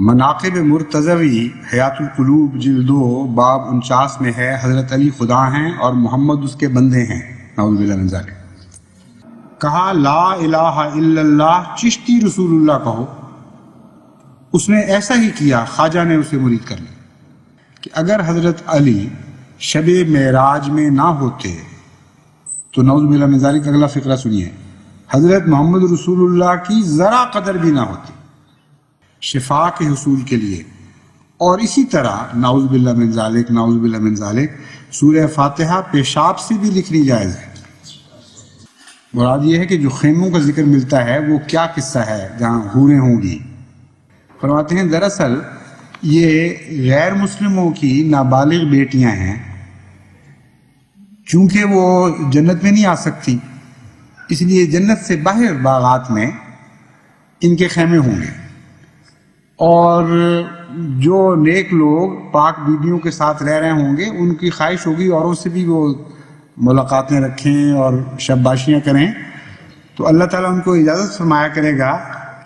مناقب مرتضوی حیات القلوب جلد 2 باب 49 میں ہے حضرت علی خدا ہیں اور محمد اس کے بندے ہیں، نعوذ باللہ من ذالک۔ کہا لا الہ الا اللہ چشتی رسول اللہ کہو، اس نے ایسا ہی کیا، خواجہ نے اسے مرید کر لیا کہ اگر حضرت علی شب معراج میں نہ ہوتے تو نعوذ باللہ من ذالک اگلا فقرہ سنیے، حضرت محمد رسول اللہ کی ذرا قدر بھی نہ ہوتی شفا کے حصول کے لیے۔ اور اسی طرح نعوذ باللہ من ذالک نعوذ باللہ من ذالک سورہ فاتحہ پیشاب سے بھی لکھنی جائز ہے۔ مراد یہ ہے کہ جو خیموں کا ذکر ملتا ہے وہ کیا قصہ ہے جہاں حوریں ہوں گی۔ فرماتے ہیں دراصل یہ غیر مسلموں کی نابالغ بیٹیاں ہیں، چونکہ وہ جنت میں نہیں آ سکتی اس لیے جنت سے باہر باغات میں ان کے خیمے ہوں گے، اور جو نیک لوگ پاک بیویوں کے ساتھ رہ رہے ہوں گے ان کی خواہش ہوگی اوروں سے بھی وہ ملاقاتیں رکھیں اور شباشیاں کریں، تو اللہ تعالیٰ ان کو اجازت فرمایا کرے گا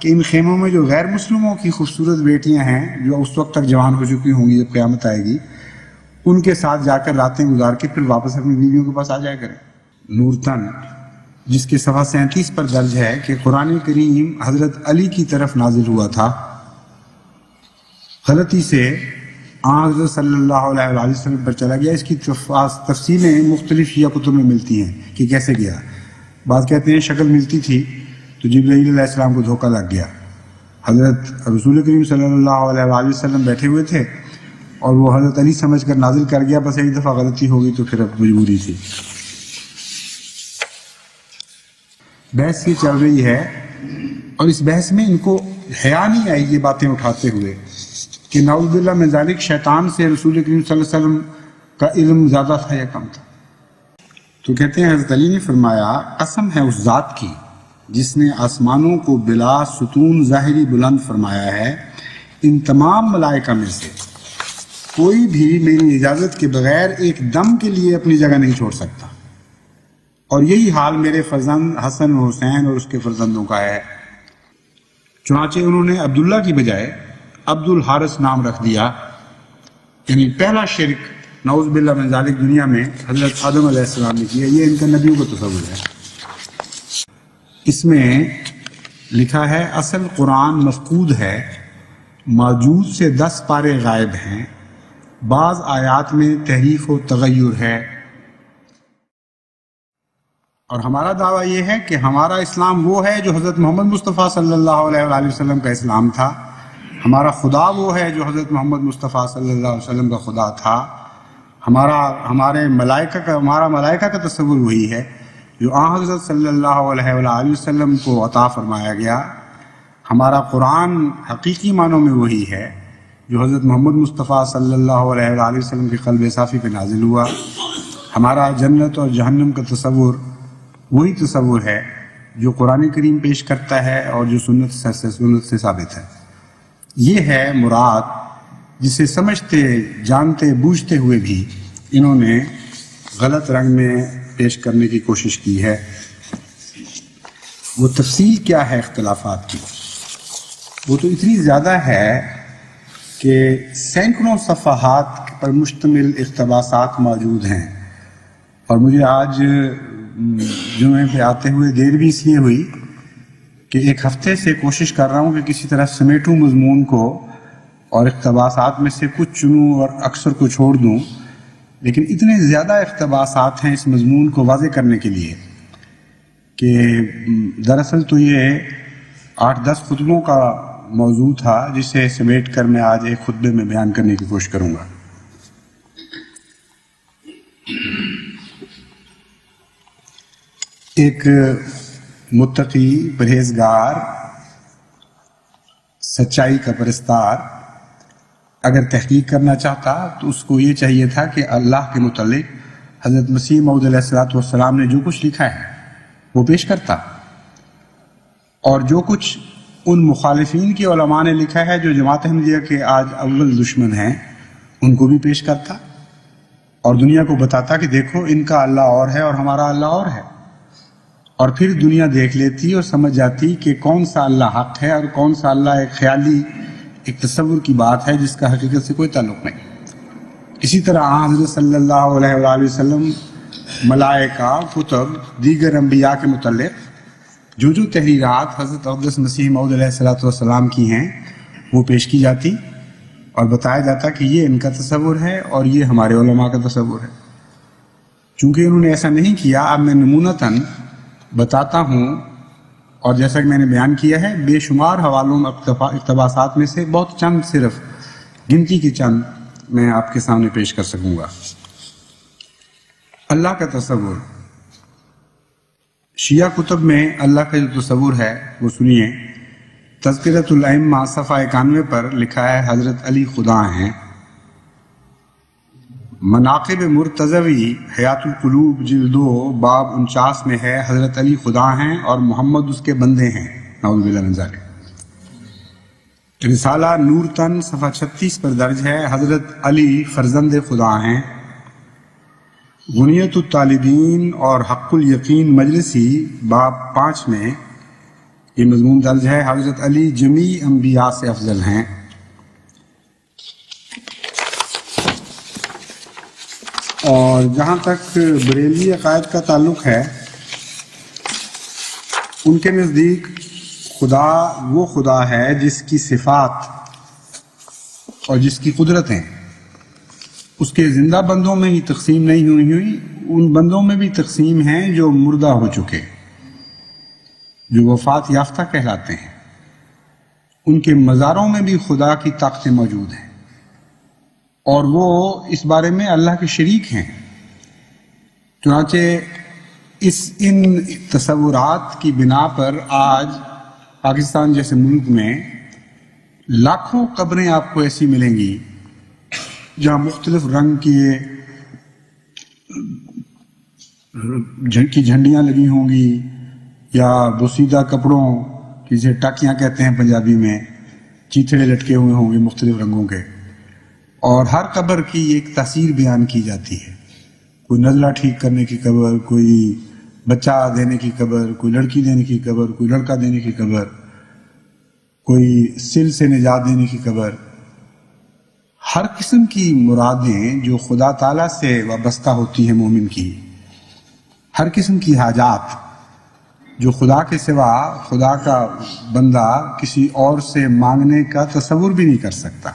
کہ ان خیموں میں جو غیر مسلموں کی خوبصورت بیٹیاں ہیں جو اس وقت تک جوان ہو چکی ہوں گی جب قیامت آئے گی، ان کے ساتھ جا کر راتیں گزار کے پھر واپس اپنی بیویوں کے پاس آ جایا کریں۔ نورتن جس کے صفحہ 37 پر درج ہے کہ قرآن کریم حضرت علی کی طرف نازل ہوا تھا، غلطی سے حضرت صلی اللہ علیہ وآلہ وسلم پر چلا گیا۔ اس کی تفصیلیں مختلف شیعہ کتب میں ملتی ہیں کہ کیسے گیا۔ بعض کہتے ہیں شکل ملتی تھی تو جبرائیل علیہ السلام کو دھوکہ لگ گیا، حضرت رسول کریم صلی اللہ علیہ وآلہ وسلم بیٹھے ہوئے تھے اور وہ حضرت علی سمجھ کر نازل کر گیا، بس ایک دفعہ غلطی ہو گئی تو پھر اب مجبوری تھی۔ بحث یہ چل رہی ہے اور اس بحث میں ان کو حیا نہیں آئی یہ باتیں اٹھاتے ہوئے کہ نعوذ باللہ من ذالک شیطان سے رسول کریم صلی اللہ علیہ وسلم کا علم زیادہ تھا یا کم تھا۔ تو کہتے ہیں حضرت علی نے فرمایا قسم ہے اس ذات کی جس نے آسمانوں کو بلا ستون ظاہری بلند فرمایا ہے، ان تمام ملائکہ میں سے کوئی بھی میری اجازت کے بغیر ایک دم کے لیے اپنی جگہ نہیں چھوڑ سکتا، اور یہی حال میرے فرزند حسن و حسین اور اس کے فرزندوں کا ہے۔ چنانچہ انہوں نے عبداللہ کی بجائے عبد الحارث نام رکھ دیا، یعنی پہلا شرک نعوذ باللہ من ذالک دنیا میں حضرت آدم علیہ السلام نے کیا۔ یہ ان کا نبیوں کا تصور ہے۔ اس میں لکھا ہے اصل قرآن مفقود ہے، موجود سے 10 پارے غائب ہیں، بعض آیات میں تحریف و تغیر ہے، اور ہمارا دعویٰ یہ ہے کہ ہمارا اسلام وہ ہے جو حضرت محمد مصطفیٰ صلی اللہ علیہ وآلہ وسلم کا اسلام تھا، ہمارا خدا وہ ہے جو حضرت محمد مصطفیٰ صلی اللہ علیہ وسلم کا خدا تھا، ہمارا ملائکہ کا تصور وہی ہے جو حضرت صلی اللہ علیہ وآلہ وسلم کو عطا فرمایا گیا، ہمارا قرآن حقیقی معنوں میں وہی ہے جو حضرت محمد مصطفیٰ صلی اللہ علیہ وآلہ وسلم کے قلب صافی پہ نازل ہوا، ہمارا جنت اور جہنم کا تصور وہی تصور ہے جو قرآن کریم پیش کرتا ہے اور جو سنت سے ثابت ہے۔ یہ ہے مراد جسے سمجھتے جانتے بوجھتے ہوئے بھی انہوں نے غلط رنگ میں پیش کرنے کی کوشش کی ہے۔ وہ تفصیل کیا ہے اختلافات کی؟ وہ تو اتنی زیادہ ہے کہ سینکڑوں صفحات پر مشتمل اقتباسات موجود ہیں، اور مجھے آج جمعے پہ آتے ہوئے دیر بھی اس لیے ہوئی کہ ایک ہفتے سے کوشش کر رہا ہوں کہ کسی طرح سمیٹوں مضمون کو اور اقتباسات میں سے کچھ چنوں اور اکثر کو چھوڑ دوں، لیکن اتنے زیادہ اقتباسات ہیں اس مضمون کو واضح کرنے کے لیے کہ دراصل تو یہ 8-10 خطبوں کا موضوع تھا جسے سمیٹ کر میں آج ایک خطبے میں بیان کرنے کی کوشش کروں گا۔ ایک متقی پرہیزگار سچائی کا پرستار اگر تحقیق کرنا چاہتا تو اس کو یہ چاہیے تھا کہ اللہ کے متعلق حضرت مسیح موعود علیہ السلام نے جو کچھ لکھا ہے وہ پیش کرتا، اور جو کچھ ان مخالفین کے علماء نے لکھا ہے جو جماعت احمدیہ کے آج اول دشمن ہیں ان کو بھی پیش کرتا، اور دنیا کو بتاتا کہ دیکھو ان کا اللہ اور ہے اور ہمارا اللہ اور ہے، اور پھر دنیا دیکھ لیتی اور سمجھ جاتی کہ کون سا اللہ حق ہے اور کون سا اللہ ایک خیالی ایک تصور کی بات ہے جس کا حقیقت سے کوئی تعلق نہیں۔ اسی طرح حضرت صلی اللہ علیہ وآلہ وسلم ملائکہ، کتب، دیگر انبیاء کے متعلق جو تحریرات حضرت اقدس مسیح موعود علیہ السلام کی ہیں وہ پیش کی جاتی اور بتایا جاتا کہ یہ ان کا تصور ہے اور یہ ہمارے علماء کا تصور ہے۔ چونکہ انہوں نے ایسا نہیں کیا، اب میں نمونتاً بتاتا ہوں، اور جیسا کہ میں نے بیان کیا ہے بے شمار حوالوں اقتباسات میں سے بہت چند، صرف گنتی کی چند میں آپ کے سامنے پیش کر سکوں گا۔ اللہ کا تصور، شیعہ کتب میں اللہ کا جو تصور ہے وہ سنیے۔ تذکرۃ الائمہ صفحہ 91 پر لکھا ہے حضرت علی خدا ہیں۔ مناقب مرتضوی حیات القلوب جلد 2 باب 49 میں ہے حضرت علی خدا ہیں اور محمد اس کے بندے ہیں، نعوذ باللہ من ذالک۔ رسالہ نور تن صفحہ 36 پر درج ہے حضرت علی فرزند خدا ہیں۔ غنیت الطالبین اور حق الیقین مجلسی باب 5 میں یہ مضمون درج ہے حضرت علی جمیع انبیاء سے افضل ہیں۔ اور جہاں تک بریلوی عقائد کا تعلق ہے، ان کے نزدیک خدا وہ خدا ہے جس کی صفات اور جس کی قدرتیں اس کے زندہ بندوں میں ہی تقسیم نہیں ہوئی، ان بندوں میں بھی تقسیم ہیں جو مردہ ہو چکے، جو وفات یافتہ کہلاتے ہیں۔ ان کے مزاروں میں بھی خدا کی طاقتیں موجود ہیں اور وہ اس بارے میں اللہ کے شریک ہیں۔ چنانچہ ان تصورات کی بنا پر آج پاکستان جیسے ملک میں لاکھوں قبریں آپ کو ایسی ملیں گی جہاں مختلف رنگ کی جھنڈیاں لگی ہوں گی، یا بوسیدہ کپڑوں، جسے ٹاکیاں کہتے ہیں پنجابی میں، چیتھڑے لٹکے ہوئے ہوں گے مختلف رنگوں کے، اور ہر قبر کی ایک تاثیر بیان کی جاتی ہے۔ کوئی نزلہ ٹھیک کرنے کی قبر، کوئی بچہ دینے کی قبر، کوئی لڑکی دینے کی قبر، کوئی لڑکا دینے کی قبر، کوئی سل سے نجات دینے کی قبر۔ ہر قسم کی مرادیں جو خدا تعالیٰ سے وابستہ ہوتی ہیں مومن کی، ہر قسم کی حاجات جو خدا کے سوا خدا کا بندہ کسی اور سے مانگنے کا تصور بھی نہیں کر سکتا،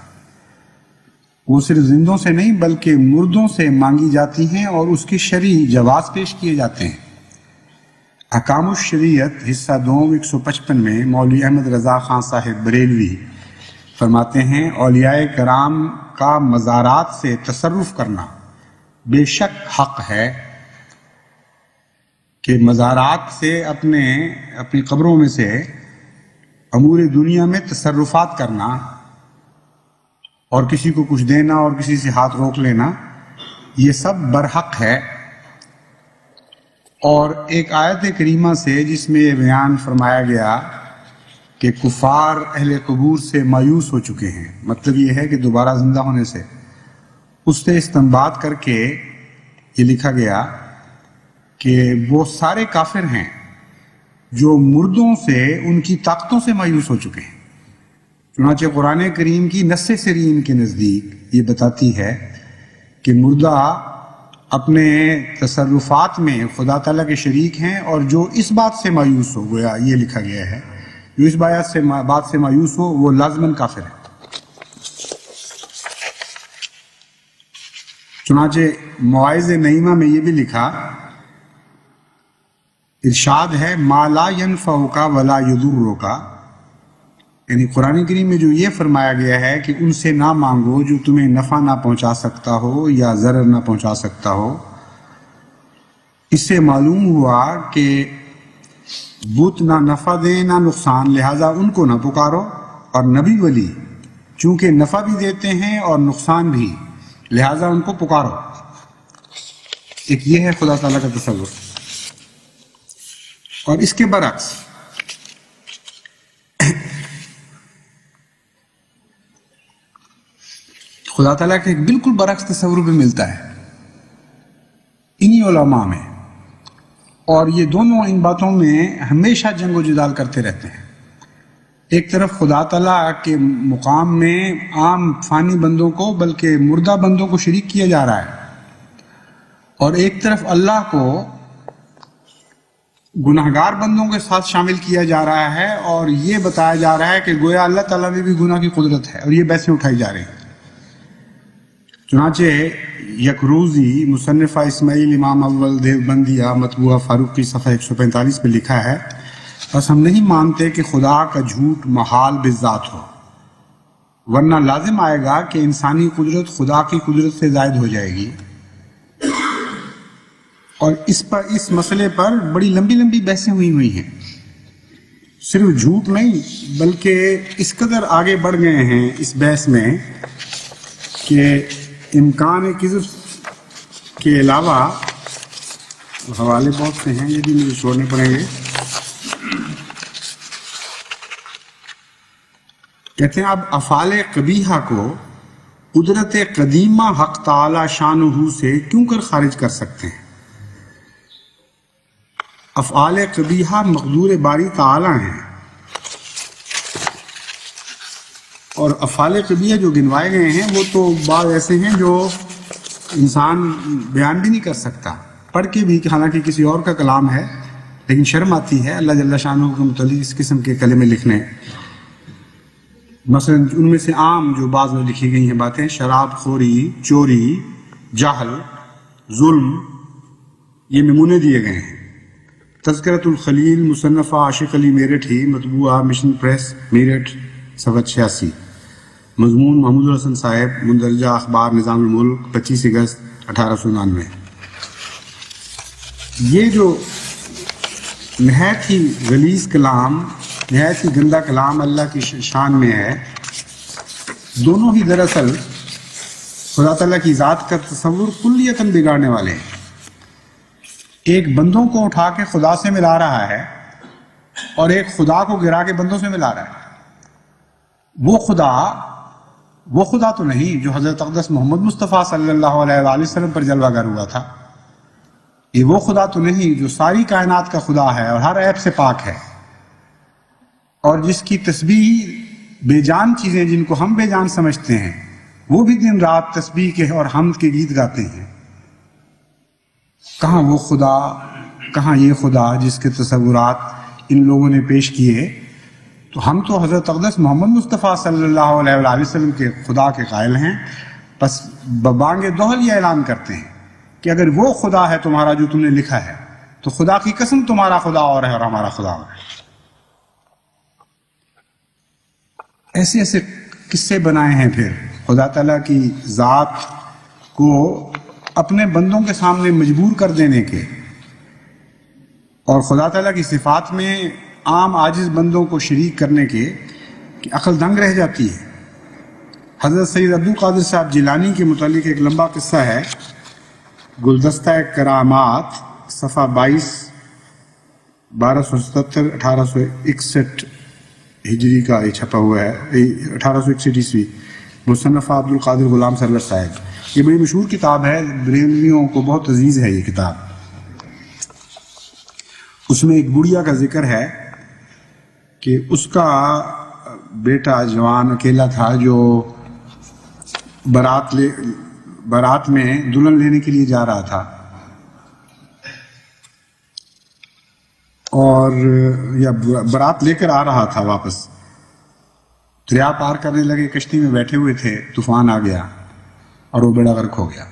وہ صرف زندوں سے نہیں بلکہ مردوں سے مانگی جاتی ہیں اور اس کی شرعی جواز پیش کیے جاتے ہیں۔ احکام الشریعت حصہ 2 155 میں مولوی احمد رضا خان صاحب بریلوی فرماتے ہیں، اولیاء کرام کا مزارات سے تصرف کرنا بے شک حق ہے کہ مزارات سے اپنی قبروں میں سے امور دنیا میں تصرفات کرنا اور کسی کو کچھ دینا اور کسی سے ہاتھ روک لینا، یہ سب برحق ہے۔ اور ایک آیت کریمہ سے جس میں یہ بیان فرمایا گیا کہ کفار اہل قبور سے مایوس ہو چکے ہیں، مطلب یہ ہے کہ دوبارہ زندہ ہونے سے، اس سے استنباط کر کے یہ لکھا گیا کہ وہ سارے کافر ہیں جو مردوں سے ان کی طاقتوں سے مایوس ہو چکے ہیں۔ چنانچہ قرآن کریم کی نص سرین کے نزدیک یہ بتاتی ہے کہ مردہ اپنے تصرفات میں خدا تعالیٰ کے شریک ہیں، اور جو اس بات سے مایوس ہو گیا، یہ لکھا گیا ہے، جو اس بات سے مایوس ہو وہ لازماً کافر ہے۔ چنانچہ مواعظ نعیمہ میں یہ بھی لکھا، ارشاد ہے ما لا ينفعک ولا یضرک، یعنی قرآن کریم میں جو یہ فرمایا گیا ہے کہ ان سے نہ مانگو جو تمہیں نفع نہ پہنچا سکتا ہو یا ضرر نہ پہنچا سکتا ہو، اس سے معلوم ہوا کہ بت نہ نفع دیں نہ نقصان، لہٰذا ان کو نہ پکارو، اور نبی ولی چونکہ نفع بھی دیتے ہیں اور نقصان بھی، لہٰذا ان کو پکارو۔ ایک یہ ہے خدا تعالیٰ کا تصور۔ اور اس کے برعکس خدا تعالیٰ کے بالکل برعکس تصور بھی ملتا ہے انہی علماء میں، اور یہ دونوں ان باتوں میں ہمیشہ جنگ و جدال کرتے رہتے ہیں۔ ایک طرف خدا تعالیٰ کے مقام میں عام فانی بندوں کو بلکہ مردہ بندوں کو شریک کیا جا رہا ہے، اور ایک طرف اللہ کو گناہگار بندوں کے ساتھ شامل کیا جا رہا ہے، اور یہ بتایا جا رہا ہے کہ گویا اللہ تعالیٰ میں بھی گناہ کی قدرت ہے، اور یہ بحثیں اٹھائی جا رہی ہیں۔ چنانچہ یکروزی مصنفہ اسماعیل امام اول دیوبندیہ مطبوعہ فاروقی صفحہ 145 پہ لکھا ہے، بس ہم نہیں مانتے کہ خدا کا جھوٹ محال بذات ہو، ورنہ لازم آئے گا کہ انسانی قدرت خدا کی قدرت سے زائد ہو جائے گی۔ اور اس مسئلے پر بڑی لمبی لمبی بحثیں ہوئی ہیں، صرف جھوٹ نہیں بلکہ اس قدر آگے بڑھ گئے ہیں اس بحث میں کہ امکان کذب کے علاوہ حوالے بہت سے ہیں، یہ بھی مجھے چھوڑنے پڑیں گے۔ کہتے ہیں اب افعال قبیحہ کو قدرت قدیمہ حق تعالی شانہ سے کیوں کر خارج کر سکتے ہیں؟ افعال قبیحہ مقدور باری تعالی ہیں، اور افعال قبیحہ جو گنوائے گئے ہیں وہ تو بعض ایسے ہیں جو انسان بیان بھی نہیں کر سکتا پڑھ کے بھی، حالانکہ کسی اور کا کلام ہے، لیکن شرم آتی ہے اللہ جل شانہ کے متعلق اس قسم کے کلمے لکھنے۔ مثلا ان میں سے عام جو بعض میں لکھی گئی ہیں باتیں، شراب خوری، چوری، جہل، ظلم، یہ نمونے دیے گئے ہیں۔ تذکرۃ الخلیل مصنفہ عاشق علی میرٹھی مطبوعہ مشن پریس میرٹھ صفحہ 86، مضمون محمود الحسن صاحب مندرجہ اخبار نظام الملک 25 اگست 1899۔ یہ جو نہایت ہی غلیظ کلام، نہایت ہی گندا کلام اللہ کی شان میں ہے، دونوں ہی دراصل خدا تعالیٰ کی ذات کا تصور کلیتاً بگاڑنے والے ہیں۔ ایک بندوں کو اٹھا کے خدا سے ملا رہا ہے، اور ایک خدا کو گرا کے بندوں سے ملا رہا ہے۔ وہ خدا تو نہیں جو حضرت اقدس محمد مصطفیٰ صلی اللہ علیہ وآلہ وسلم پر جلوہ گر ہوا تھا، یہ وہ خدا تو نہیں جو ساری کائنات کا خدا ہے اور ہر عیب سے پاک ہے، اور جس کی تسبیح بے جان چیزیں جن کو ہم بے جان سمجھتے ہیں وہ بھی دن رات تسبیح کے اور حمد کے گیت گاتے ہیں۔ کہاں وہ خدا، کہاں یہ خدا جس کے تصورات ان لوگوں نے پیش کیے؟ تو ہم تو حضرت اقدس محمد مصطفیٰ صلی اللہ علیہ وآلہ وسلم کے خدا کے قائل ہیں، بس ببانگ دوہل یہ اعلان کرتے ہیں کہ اگر وہ خدا ہے تمہارا جو تم نے لکھا ہے تو خدا کی قسم تمہارا خدا اور ہے اور ہمارا خدا اور ہے۔ ایسے ایسے قصے بنائے ہیں پھر خدا تعالیٰ کی ذات کو اپنے بندوں کے سامنے مجبور کر دینے کے، اور خدا تعالیٰ کی صفات میں عام عاجز بندوں کو شریک کرنے کے، کہ عقل دنگ رہ جاتی ہے۔ حضرت سید عبد القادر صاحب جیلانی کے متعلق ایک لمبا قصہ ہے، گلدستہ کرامات صفحہ 22، 1277 1861 ہجری کا یہ چھپا ہوا ہے، 1861 عیسوی، مصنفہ عبد القادر غلام سرور صاحب۔ یہ بڑی مشہور کتاب ہے، بریلویوں کو بہت عزیز ہے یہ کتاب۔ اس میں ایک بڑھیا کا ذکر ہے کہ اس کا بیٹا جوان اکیلا تھا جو بارات میں دلہن لینے کے لیے جا رہا تھا، اور یا بارات لے کر آ رہا تھا واپس۔ دریا پار کرنے لگے، کشتی میں بیٹھے ہوئے تھے، طوفان آ گیا اور وہ بیڑا غرق ہو گیا۔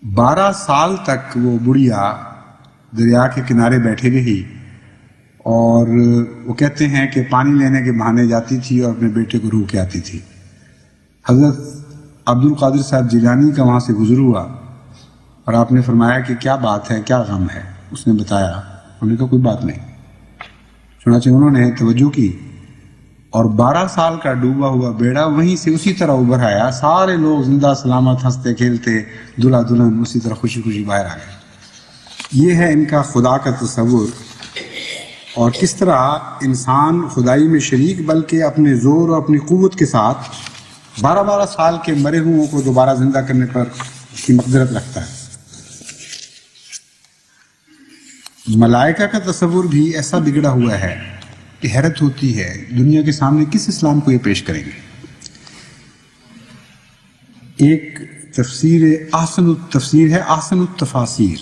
12 سال تک وہ بڑھیا دریا کے کنارے بیٹھے رہی، اور وہ کہتے ہیں کہ پانی لینے کے بہانے جاتی تھی اور اپنے بیٹے کو روح کے آتی تھی۔ حضرت عبد القادر صاحب جیلانی کا وہاں سے گزر ہوا، اور آپ نے فرمایا کہ کیا بات ہے، کیا غم ہے؟ اس نے بتایا، انہوں نے کہا کوئی بات نہیں۔ چنانچہ انہوں نے توجہ کی، اور 12 سال کا ڈوبا ہوا بیڑا وہیں سے اسی طرح ابھر آیا، سارے لوگ زندہ سلامت ہنستے کھیلتے، دلہا دلہن اسی طرح خوشی خوشی باہر آ گئے۔ یہ ہے ان کا خدا کا تصور، اور کس طرح انسان خدائی میں شریک بلکہ اپنے زور اور اپنی قوت کے ساتھ 12 سال کے مرے ہوئوں کو دوبارہ زندہ کرنے پر کی مقدرت رکھتا ہے۔ ملائکہ کا تصور بھی ایسا بگڑا ہوا ہے کہ حیرت ہوتی ہے دنیا کے سامنے کس اسلام کو یہ پیش کریں گے. ایک تفسیر التفسیر ہے احسن التفاسیر.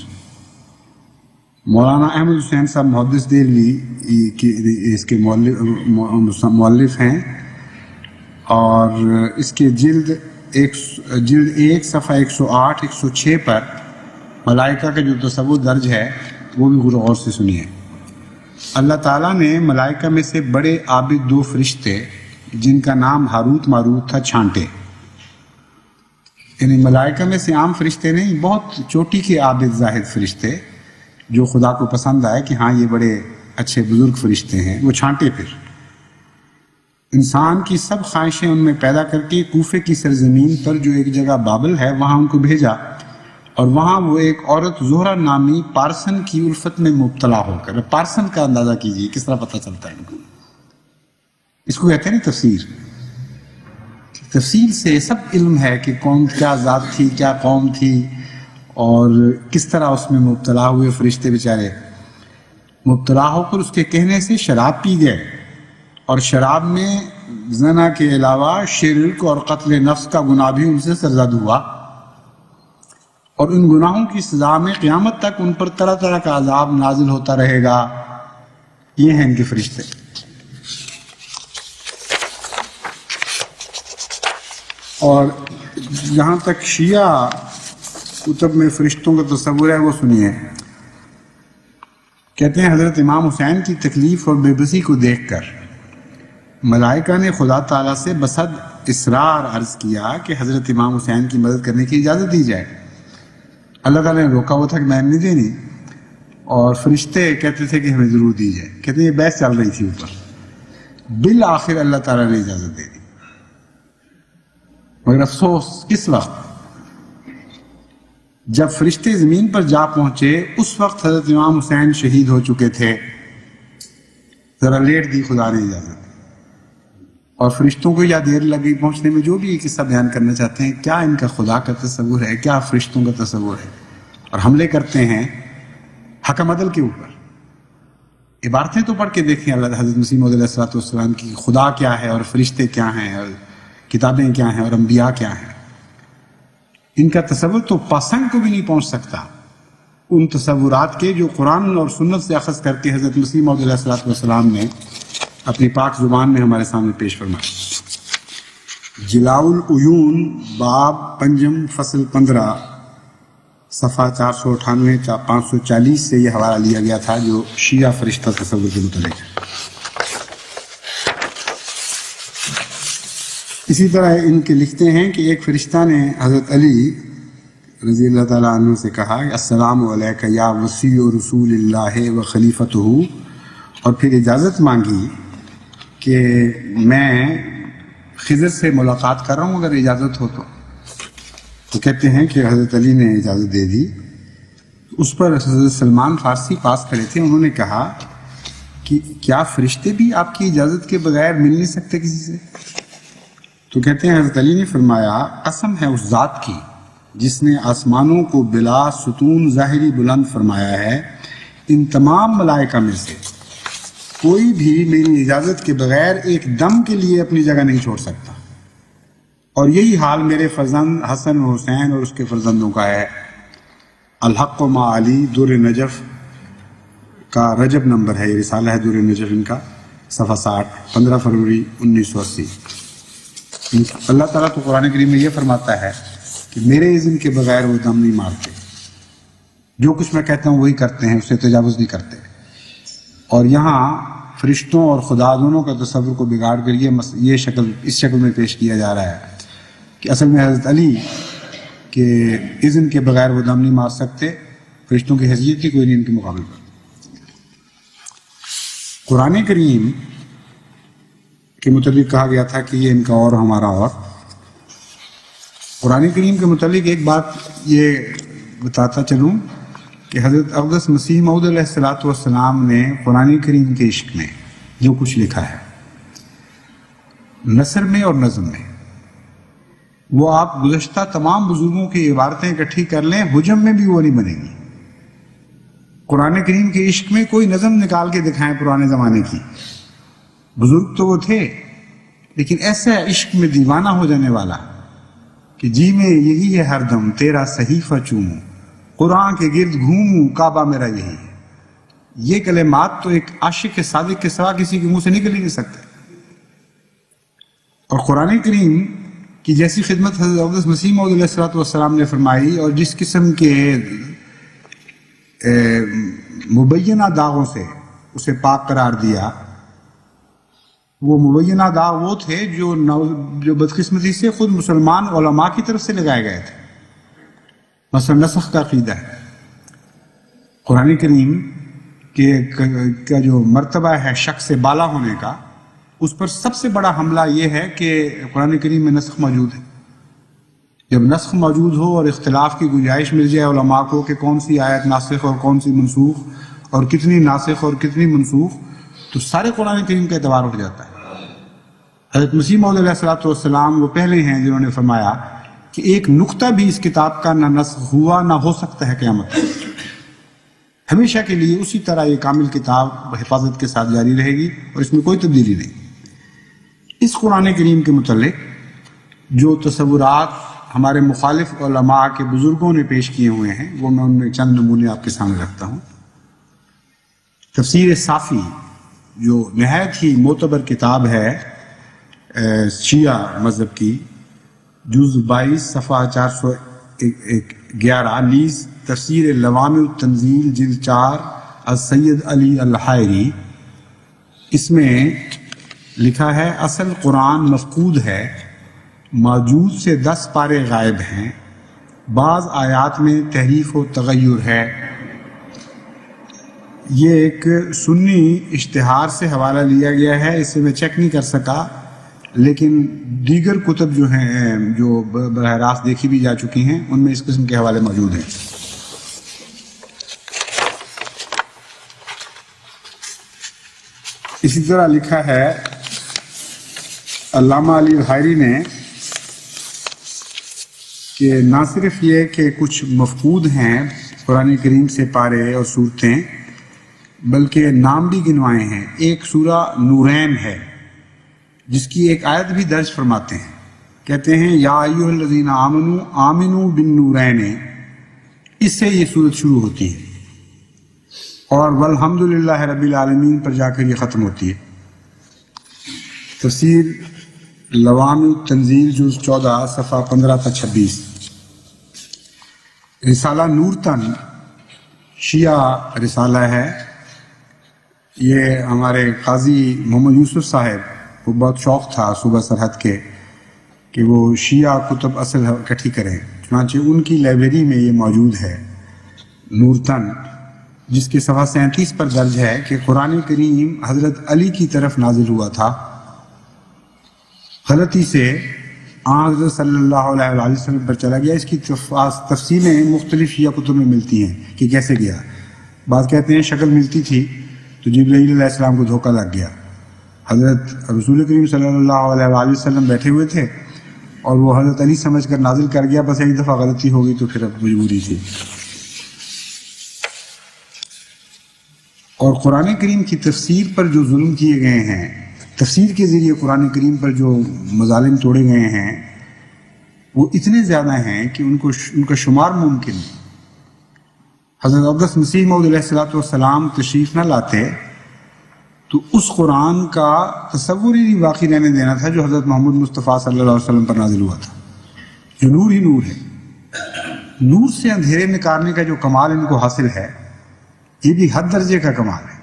مولانا احمد حسین صاحب محدث دہلوی اس کے مؤلف ہیں، اور اس کے جلد 1 صفحہ 108 106 پر ملائکہ کا جو تصور درج ہے وہ بھی غور سے سنیے. اللہ تعالیٰ نے ملائکہ میں سے بڑے عابد 2 فرشتے جن کا نام ہاروت ماروت تھا چھانٹے. یعنی ملائکہ میں سے عام فرشتے نہیں، بہت چوٹی کے عابد زاہد فرشتے جو خدا کو پسند آئے کہ ہاں یہ بڑے اچھے بزرگ فرشتے ہیں، وہ چھانٹے. پھر انسان کی سب خواہشیں ان میں پیدا کر کے کوفے کی سرزمین پر جو ایک جگہ بابل ہے وہاں ان کو بھیجا، اور وہاں وہ ایک عورت زہرہ نامی پارسن کی الفت میں مبتلا ہو کر، پارسن کا اندازہ کیجیے کس طرح پتہ چلتا ہے ان کو. اس کو کہتے ہیں نا تفسیر. تفصیل سے سب علم ہے کہ کون کیا ذات تھی، کیا قوم تھی، اور کس طرح اس میں مبتلا ہوئے. فرشتے بیچارے مبتلا ہو کر اس کے کہنے سے شراب پی گئے، اور شراب میں زنا کے علاوہ شرک اور قتل نفس کا گناہ بھی ان سے سرزد ہوا، اور ان گناہوں کی سزا میں قیامت تک ان پر طرح طرح کا عذاب نازل ہوتا رہے گا. یہ ہیں ان کے فرشتے. اور جہاں تک شیعہ کتب میں فرشتوں کا تصور ہے وہ سنیے. کہتے ہیں حضرت امام حسین کی تکلیف اور بے بسی کو دیکھ کر ملائکہ نے خدا تعالیٰ سے بصد اصرار عرض کیا کہ حضرت امام حسین کی مدد کرنے کی اجازت دی جائے. اللہ تعالیٰ نے روکا ہوا تھا کہ میں نے نہیں دینی، اور فرشتے کہتے تھے کہ ہمیں ضرور دی جائے. کہتے ہیں یہ بحث چل رہی تھی اوپر، بالآخر اللہ تعالیٰ نے اجازت دے دی. مگر افسوس کس وقت؟ جب فرشتے زمین پر جا پہنچے اس وقت حضرت امام حسین شہید ہو چکے تھے. ذرا لیٹ دی خدا نے اجازت، اور فرشتوں کو یا دیر لگ گئی پہنچنے میں. جو بھی یہ قصہ بیان کرنا چاہتے ہیں، کیا ان کا خدا کا تصور ہے، کیا فرشتوں کا تصور ہے، اور حملے کرتے ہیں حکم عدل کے اوپر. عبارتیں تو پڑھ کے دیکھیں اللہ حضرت مسیح موعود علیہ السلام کی، خدا کیا ہے اور فرشتے کیا ہیں اور کتابیں کیا ہیں اور انبیاء کیا ہیں. ان کا تصور تو پاسنگ کو بھی نہیں پہنچ سکتا ان تصورات کے جو قرآن اور سنت سے اخذ کر کے حضرت مسیح موعود علیہ السلام نے اپنی پاک زبان میں ہمارے سامنے پیش فرمایا. جلاء العیون باب پنجم فصل 15 صفحہ 498 540 سے یہ حوالہ لیا گیا تھا جو شیعہ فرشتہ تصور کے متعلق ہے. اسی طرح ان کے لکھتے ہیں کہ ایک فرشتہ نے حضرت علی رضی اللہ تعالیٰ عنہ سے کہا السلام علیکہ یا وصی رسول اللہ و خلیفتہ، اور پھر اجازت مانگی کہ میں خضر سے ملاقات کر رہا ہوں اگر اجازت ہو تو کہتے ہیں کہ حضرت علی نے اجازت دے دی. اس پر حضرت سلمان فارسی پاس کھڑے تھے، انہوں نے کہا کہ کیا فرشتے بھی آپ کی اجازت کے بغیر مل نہیں سکتے کسی سے؟ تو کہتے ہیں حضرت علی نے فرمایا قسم ہے اس ذات کی جس نے آسمانوں کو بلا ستون ظاہری بلند فرمایا ہے، ان تمام ملائکہ میں سے کوئی بھی میری اجازت کے بغیر ایک دم کے لیے اپنی جگہ نہیں چھوڑ سکتا. اور یہی حال میرے فرزند حسن و حسین اور اس کے فرزندوں کا ہے. الحق و ما علی در نجف کا رجب نمبر ہے، یہ رسالہ ہے در نجف ان کا، صفحہ 60 15 فروری 1980. اللہ تعالیٰ تو قرآن کریم میں یہ فرماتا ہے کہ میرے اذن کے بغیر وہ دم نہیں مارتے، جو کچھ میں کہتا ہوں وہی کرتے ہیں، اس سے تجاوز نہیں کرتے. اور یہاں فرشتوں اور خدا دونوں کا تصور کو بگاڑ کر یہ اس شکل میں پیش کیا جا رہا ہے کہ اصل میں حضرت علی کے اذن کے بغیر وہ دم نہیں مار سکتے، فرشتوں کی حیثیت کی کوئی نہیں ان کے مقابل پر. قرآن کریم کے متعلق کہا گیا تھا کہ یہ ان کا اور ہمارا اور. قرآن کریم کے متعلق ایک بات یہ بتاتا چلوں کہ حضرت اقدس مسیح موعود علیہ السلام نے قرآن کریم کے عشق میں جو کچھ لکھا ہے نثر میں اور نظم میں، وہ آپ گزشتہ تمام بزرگوں کی عبارتیں اکٹھی کر لیں حجم میں بھی وہ نہیں بنے گی. قرآن کریم کے عشق میں کوئی نظم نکال کے دکھائیں پرانے زمانے کی بزرگ تو وہ تھے لیکن ایسا عشق میں دیوانہ ہو جانے والا کہ جی میں یہی ہے ہر دم تیرا صحیفہ چوموں، قرآن کے گرد گھوموں، کعبہ میرا یہی ہے. یہ کلمات تو ایک عاشق صادق کے سوا کسی کے منہ سے نکل ہی نہیں سکتے. اور قرآن کریم کی جیسی خدمت حضرت اقدس مسیح موعود علیہ السلام نے فرمائی اور جس قسم کے مبینہ داغوں سے اسے پاک قرار دیا، وہ مبینہ داغ وہ تھے جو بدقسمتی سے خود مسلمان علماء کی طرف سے لگائے گئے تھے. مثلا نسخ کا عقیدہ ہے. قرآن کریم کا جو مرتبہ ہے شک سے بالا ہونے کا، اس پر سب سے بڑا حملہ یہ ہے کہ قرآن کریم میں نسخ موجود ہے. جب نسخ موجود ہو اور اختلاف کی گنجائش مل جائے علماء کو کہ کون سی آیت ناسخ اور کون سی منسوخ اور کتنی ناسخ اور کتنی منسوخ، تو سارے قرآن کریم کا اعتبار اٹھ جاتا ہے. حضرت مسیح موعود علیہ السلام وہ پہلے ہیں جنہوں نے فرمایا کہ ایک نقطہ بھی اس کتاب کا نہ نسخ ہوا نہ ہو سکتا ہے قیامت تک. ہمیشہ کے لیے اسی طرح یہ کامل کتاب حفاظت کے ساتھ جاری رہے گی اور اس میں کوئی تبدیلی نہیں. اس قرآن کریم کے متعلق جو تصورات ہمارے مخالف علماء کے بزرگوں نے پیش کیے ہوئے ہیں وہ میں ان میں چند نمونے آپ کے سامنے رکھتا ہوں. تفسیر صافی جو نہایت ہی معتبر کتاب ہے شیعہ مذہب کی، جز 22 صفحہ 411، نیز تفسیر لوامع التنزیل جلد 4 السید علی الحائری، اس میں لکھا ہے اصل قرآن مفقود ہے، موجود سے 10 پارے غائب ہیں، بعض آیات میں تحریف و تغیر ہے. یہ ایک سنی اشتہار سے حوالہ لیا گیا ہے، اسے میں چیک نہیں کر سکا، لیکن دیگر کتب جو ہیں جو براہ راست دیکھی بھی جا چکی ہیں ان میں اس قسم کے حوالے موجود ہیں. اسی طرح لکھا ہے علامہ علی الحائری نے کہ نہ صرف یہ کہ کچھ مفقود ہیں قرآن کریم سے پارے اور صورتیں، بلکہ نام بھی گنوائے ہیں. ایک سورہ نورین ہے جس کی ایک آیت بھی درج فرماتے ہیں، کہتے ہیں یا ایھا الذین آمنوا آمنوا بالنورین، اس سے یہ سورت شروع ہوتی ہے اور والحمدللہ رب العالمین پر جا کر یہ ختم ہوتی ہے. تفسیر لوامع التنزیل جز 14 صفحہ 15 تا 26. رسالہ نورتن شیعہ رسالہ ہے. یہ ہمارے قاضی محمد یوسف صاحب کو بہت شوق تھا صوبہ سرحد کے کہ وہ شیعہ کتب اصل اکٹھی کریں، چنانچہ ان کی لائبریری میں یہ موجود ہے نورتن، جس کے صفحہ 37 پر درج ہے کہ قرآن کریم حضرت علی کی طرف نازل ہوا تھا. غلطی سے حضرت صلی اللہ علیہ وآلہ وسلم پر چلا گیا. اس کی تفصیلیں مختلف شیعہ کتب میں ملتی ہیں کہ کیسے گیا. بعض کہتے ہیں شکل ملتی تھی تو جبرائیل علیہ السلام کو دھوکہ لگ گیا. حضرت رسول کریم صلی اللہ علیہ وآلہ وسلم بیٹھے ہوئے تھے اور وہ حضرت علی سمجھ کر نازل کر گیا، بس ایک دفعہ غلطی ہو گئی تو پھر اب مجبوری تھی. اور قرآن کریم کی تفسیر پر جو ظلم کیے گئے ہیں، تفسیر کے ذریعے قرآن کریم پر جو مظالم توڑے گئے ہیں، وہ اتنے زیادہ ہیں کہ ان کا شمار ممکن نہیں. حضرت اقدس مسیح موعود علیہ السلام تشریف نہ لاتے تو اس قرآن کا تصور ہی نہیں باقی رہنے دینا تھا جو حضرت محمد مصطفیٰ صلی اللہ علیہ وسلم پر نازل ہوا تھا، جو نور ہی نور ہے. نور سے اندھیرے نکالنے کا جو کمال ان کو حاصل ہے، یہ بھی حد درجے کا کمال ہے.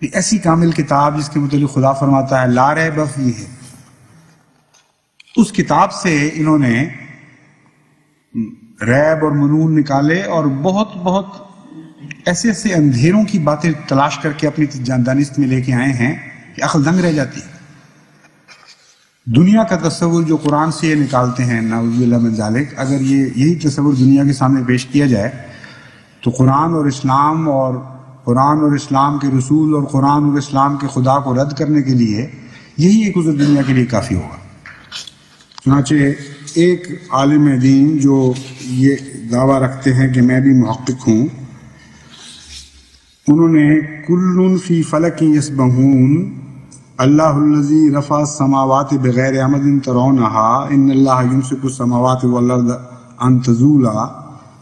یہ ایسی کامل کتاب جس کے متعلق خدا فرماتا ہے لا ریب فیہ، اس کتاب سے انہوں نے ریب اور منون نکالے اور بہت بہت ایسے ایسے اندھیروں کی باتیں تلاش کر کے اپنی دانست میں لے کے آئے ہیں کہ عقل دنگ رہ جاتی ہے. دنیا کا تصور جو قرآن سے یہ نکالتے ہیں نعوذ باللہ من ذالک، اگر یہی تصور دنیا کے سامنے پیش کیا جائے تو قرآن اور اسلام کے رسول اور قرآن اور اسلام کے خدا کو رد کرنے کے لیے یہی ایک عذر دنیا کے لیے کافی ہوگا. چنانچہ ایک عالم دین جو یہ دعویٰ رکھتے ہیں کہ میں بھی محقق ہوں، انہوں نے کل فی فلک یسبحون اللہ الذی رفع السماوات بغیر عمد ترونہا ان اللہ یمسک السماوات والارض ان تزولا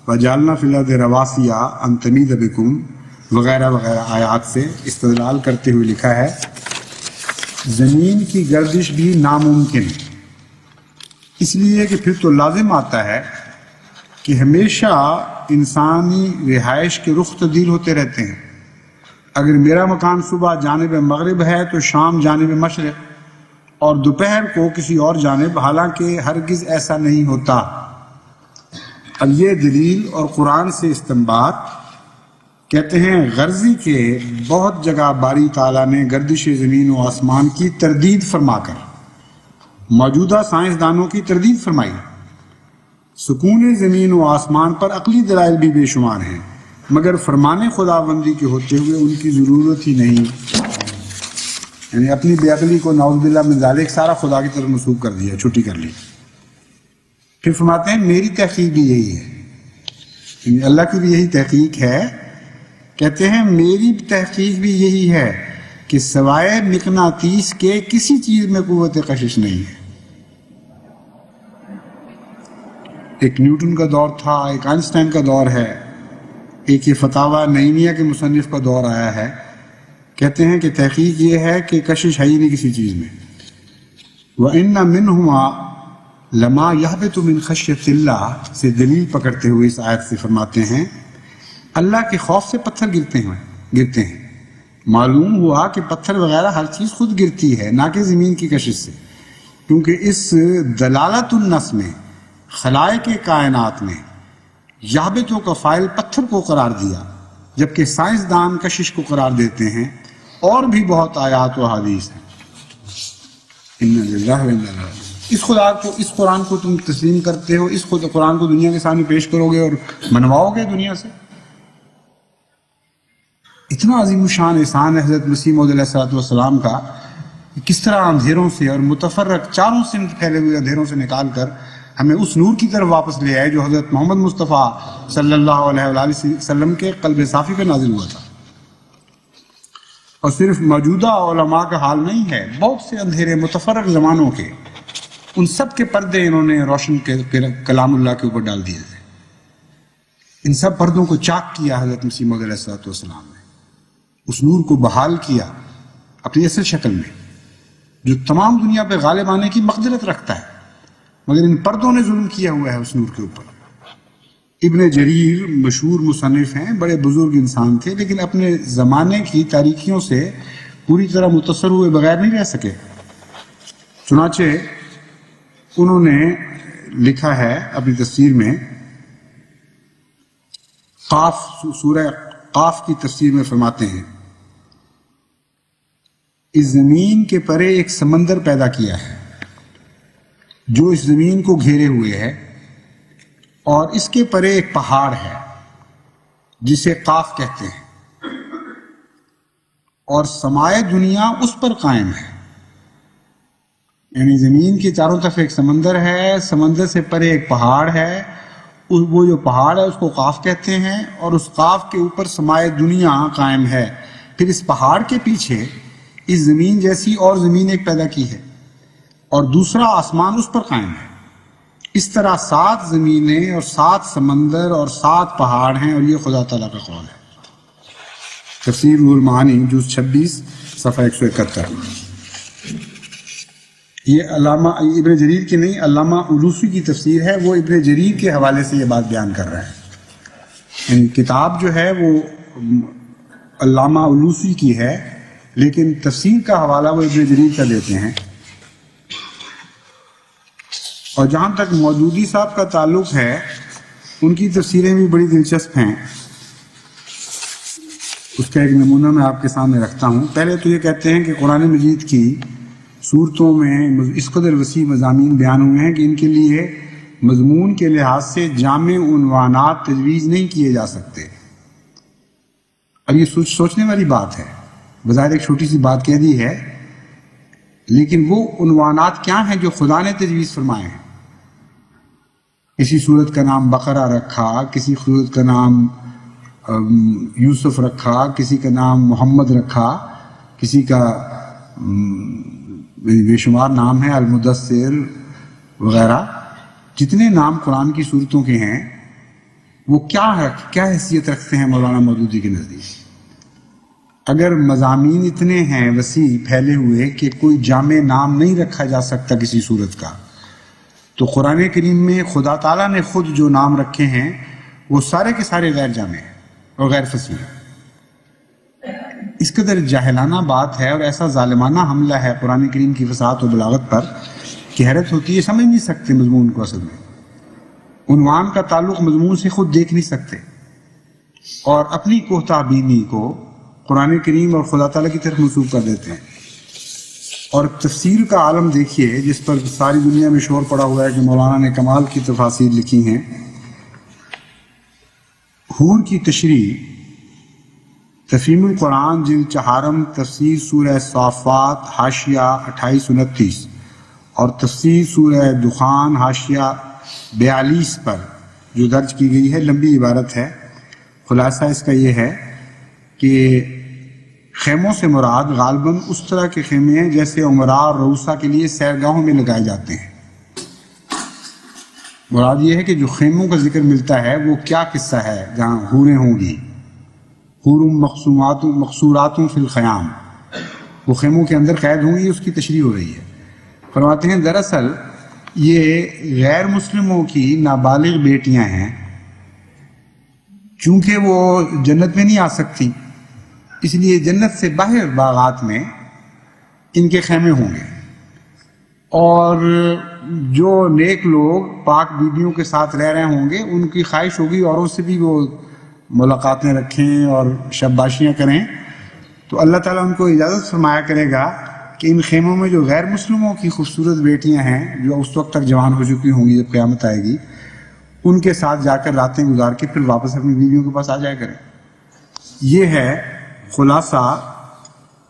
وجعلنا فی الارض رواسی ان تمید بکم وغیرہ وغیرہ آیات سے استدلال کرتے ہوئے لکھا ہے زمین کی گردش بھی ناممکن، اس لیے کہ پھر تو لازم آتا ہے کہ ہمیشہ انسانی رہائش کے رخ تبدیل ہوتے رہتے ہیں۔ اگر میرا مکان صبح جانب مغرب ہے تو شام جانب مشرق اور دوپہر کو کسی اور جانب، حالانکہ ہرگز ایسا نہیں ہوتا۔ اب یہ دلیل اور قرآن سے استنباط کہتے ہیں غرضی کے بہت جگہ باری تعالیٰ نے گردش زمین و آسمان کی تردید فرما کر موجودہ سائنسدانوں کی تردید فرمائی۔ سکون زمین و آسمان پر عقلی دلائل بھی بے شمار ہیں، مگر فرمان خداوندی کے ہوتے ہوئے ان کی ضرورت ہی نہیں، یعنی اپنی بے عقلی کو نعوذ باللہ من ذالک سارا خدا کی طرف منسوب کر دیا، چھٹی کر لی۔ پھر فرماتے ہیں میری تحقیق بھی یہی ہے، یعنی اللہ کی بھی یہی تحقیق ہے، کہتے ہیں میری تحقیق بھی یہی ہے کہ سوائے مقناطیس کے کسی چیز میں قوت کشش نہیں ہے۔ ایک نیوٹن کا دور تھا، ایک آئنسٹائن کا دور ہے، ایک یہ فتاوی نعیمیہ کے مصنف کا دور آیا ہے۔ کہتے ہیں کہ تحقیق یہ ہے کہ کشش ہے ہی نہیں کسی چیز میں۔ وَإِنَّ مِنْهُمَا لَمَا يَهْبِطُ مِنْ خَشْيَةِ اللَّهِ سے دلیل پکڑتے ہوئے اس آیت سے فرماتے ہیں اللہ کے خوف سے پتھر گرتے ہیں۔ معلوم ہوا کہ پتھر وغیرہ ہر چیز خود گرتی ہے، نہ کہ زمین کی کشش سے، کیونکہ اس دلالت النص میں خلائق کائنات میں یابتوں کا فائل پتھر کو قرار دیا، جبکہ سائنسدان کشش کو قرار دیتے ہیں۔ اور بھی بہت آیات و حدیث ہیں۔ اِنَّ لِلَّهِ وَإِنَّا إِلَيْهِ رَاجِعُونَ۔ اس خدا کو، اس قرآن کو تم تسلیم کرتے ہو، اس قرآن کو دنیا کے سامنے پیش کرو گے اور منواؤ گے دنیا سے۔ اتنا عظیم الشان احسان ہے حضرت مسیح موعود علیہ السلام کا، کس طرح اندھیروں سے اور متفرق چاروں سمت پھیلے ہوئے اندھیروں سے نکال کر ہمیں اس نور کی طرف واپس لے آئے جو حضرت محمد مصطفیٰ صلی اللہ علیہ وآلہ وسلم کے قلب صافی پہ نازل ہوا تھا۔ اور صرف موجودہ علماء کا حال نہیں ہے، بہت سے اندھیرے متفرق زمانوں کے، ان سب کے پردے انہوں نے روشن کے کلام اللہ کے اوپر ڈال دیے تھے۔ ان سب پردوں کو چاک کیا حضرت مسیح موعود علیہ السلام نے، اس نور کو بحال کیا اپنی اصل شکل میں، جو تمام دنیا پہ غالب آنے کی مقدرت رکھتا ہے، مگر ان پردوں نے ظلم کیا ہوا ہے اس نور کے اوپر۔ ابن جریر مشہور مصنف ہیں، بڑے بزرگ انسان تھے، لیکن اپنے زمانے کی تاریکیوں سے پوری طرح متاثر ہوئے بغیر نہیں رہ سکے۔ چنانچہ انہوں نے لکھا ہے اپنی تفسیر میں، قاف، سورہ قاف کی تفسیر میں فرماتے ہیں اس زمین کے پرے ایک سمندر پیدا کیا ہے جو اس زمین کو گھیرے ہوئے ہے، اور اس کے پرے ایک پہاڑ ہے جسے قاف کہتے ہیں، اور سمائے دنیا اس پر قائم ہے۔ یعنی زمین کے چاروں طرف ایک سمندر ہے، سمندر سے پرے ایک پہاڑ ہے، وہ جو پہاڑ ہے اس کو قاف کہتے ہیں، اور اس قاف کے اوپر سمائے دنیا قائم ہے۔ پھر اس پہاڑ کے پیچھے اس زمین جیسی اور زمین ایک پیدا کی ہے، اور دوسرا آسمان اس پر قائم ہے۔ اس طرح 7 زمینیں اور 7 سمندر اور 7 پہاڑ ہیں، اور یہ خدا تعالیٰ کا قول ہے۔ تفسیر روح المعانی جز 26 صفحہ 171۔ یہ علامہ ابن جریر کی نہیں، علامہ علوسی کی تفسیر ہے، وہ ابن جریر کے حوالے سے یہ بات بیان کر رہا ہے۔ یعنی کتاب جو ہے وہ علامہ علوسی کی ہے، لیکن تفسیر کا حوالہ وہ ابن جریر کا دیتے ہیں۔ اور جہاں تک مودودی صاحب کا تعلق ہے، ان کی تفسیریں بھی بڑی دلچسپ ہیں۔ اس کا ایک نمونہ میں آپ کے سامنے رکھتا ہوں۔ پہلے تو یہ کہتے ہیں کہ قرآن مجید کی صورتوں میں اس قدر وسیع مضامین بیان ہوئے ہیں کہ ان کے لیے مضمون کے لحاظ سے جامع عنوانات تجویز نہیں کیے جا سکتے۔ اب یہ سوچنے والی بات ہے، بظاہر ایک چھوٹی سی بات کہہ دی ہے، لیکن وہ عنوانات کیا ہیں جو خدا نے تجویز فرمائے ہیں؟ کسی صورت کا نام بقرہ رکھا، کسی صورت کا نام یوسف رکھا، کسی کا نام محمد رکھا، کسی کا بے شمار نام ہیں، المدثر وغیرہ، جتنے نام قرآن کی صورتوں کے ہیں وہ کیا حیثیت رکھتے ہیں مولانا مودودی کے نزدیک؟ اگر مضامین اتنے ہیں وسیع پھیلے ہوئے کہ کوئی جامع نام نہیں رکھا جا سکتا کسی صورت کا، تو قرآن کریم میں خدا تعالیٰ نے خود جو نام رکھے ہیں وہ سارے کے سارے غیر جامع ہیں اور غیر فصیح ہیں۔ اس قدر جاہلانہ بات ہے اور ایسا ظالمانہ حملہ ہے قرآن کریم کی فصاحت و بلاغت پر کہ حیرت ہوتی ہے، سمجھ نہیں سکتے مضمون کو، اصل میں عنوان کا تعلق مضمون سے خود دیکھ نہیں سکتے، اور اپنی کوتاہ بینی کو قرآن کریم اور خدا تعالیٰ کی طرف منسوب کر دیتے ہیں۔ اور تفسیر کا عالم دیکھیے جس پر ساری دنیا میں شور پڑا ہوا ہے کہ مولانا نے کمال کی تفاسیر لکھی ہیں۔ حور کی تشریح تفہیم القرآن جلد چہارم، تفسیر سورہ صافات حاشیہ 2829 اور تفسیر سورہ دخان حاشیہ 42 پر جو درج کی گئی ہے، لمبی عبارت ہے۔ خلاصہ اس کا یہ ہے کہ خیموں سے مراد غالباً اس طرح کے خیمے ہیں جیسے عمراء اور رؤسا کے لیے سیرگاہوں میں لگائے جاتے ہیں۔ مراد یہ ہے کہ جو خیموں کا ذکر ملتا ہے وہ کیا قصہ ہے جہاں حوریں ہوں گی، حور مقصورات فی الخیام، وہ خیموں کے اندر قید ہوں گی، اس کی تشریح ہو رہی ہے۔ فرماتے ہیں دراصل یہ غیر مسلموں کی نابالغ بیٹیاں ہیں، چونکہ وہ جنت میں نہیں آ سکتی، اس لیے جنت سے باہر باغات میں ان کے خیمے ہوں گے، اور جو نیک لوگ پاک بیویوں کے ساتھ رہ رہے ہوں گے ان کی خواہش ہوگی اوروں سے بھی وہ ملاقاتیں رکھیں اور شباشیاں کریں، تو اللہ تعالیٰ ان کو اجازت فرمایا کرے گا کہ ان خیموں میں جو غیر مسلموں کی خوبصورت بیٹیاں ہیں جو اس وقت تک جوان ہو چکی ہوں گی جب قیامت آئے گی، ان کے ساتھ جا کر راتیں گزار کے پھر واپس اپنی بیویوں کے پاس آ جایا کریں۔ یہ ہے خلاصہ۔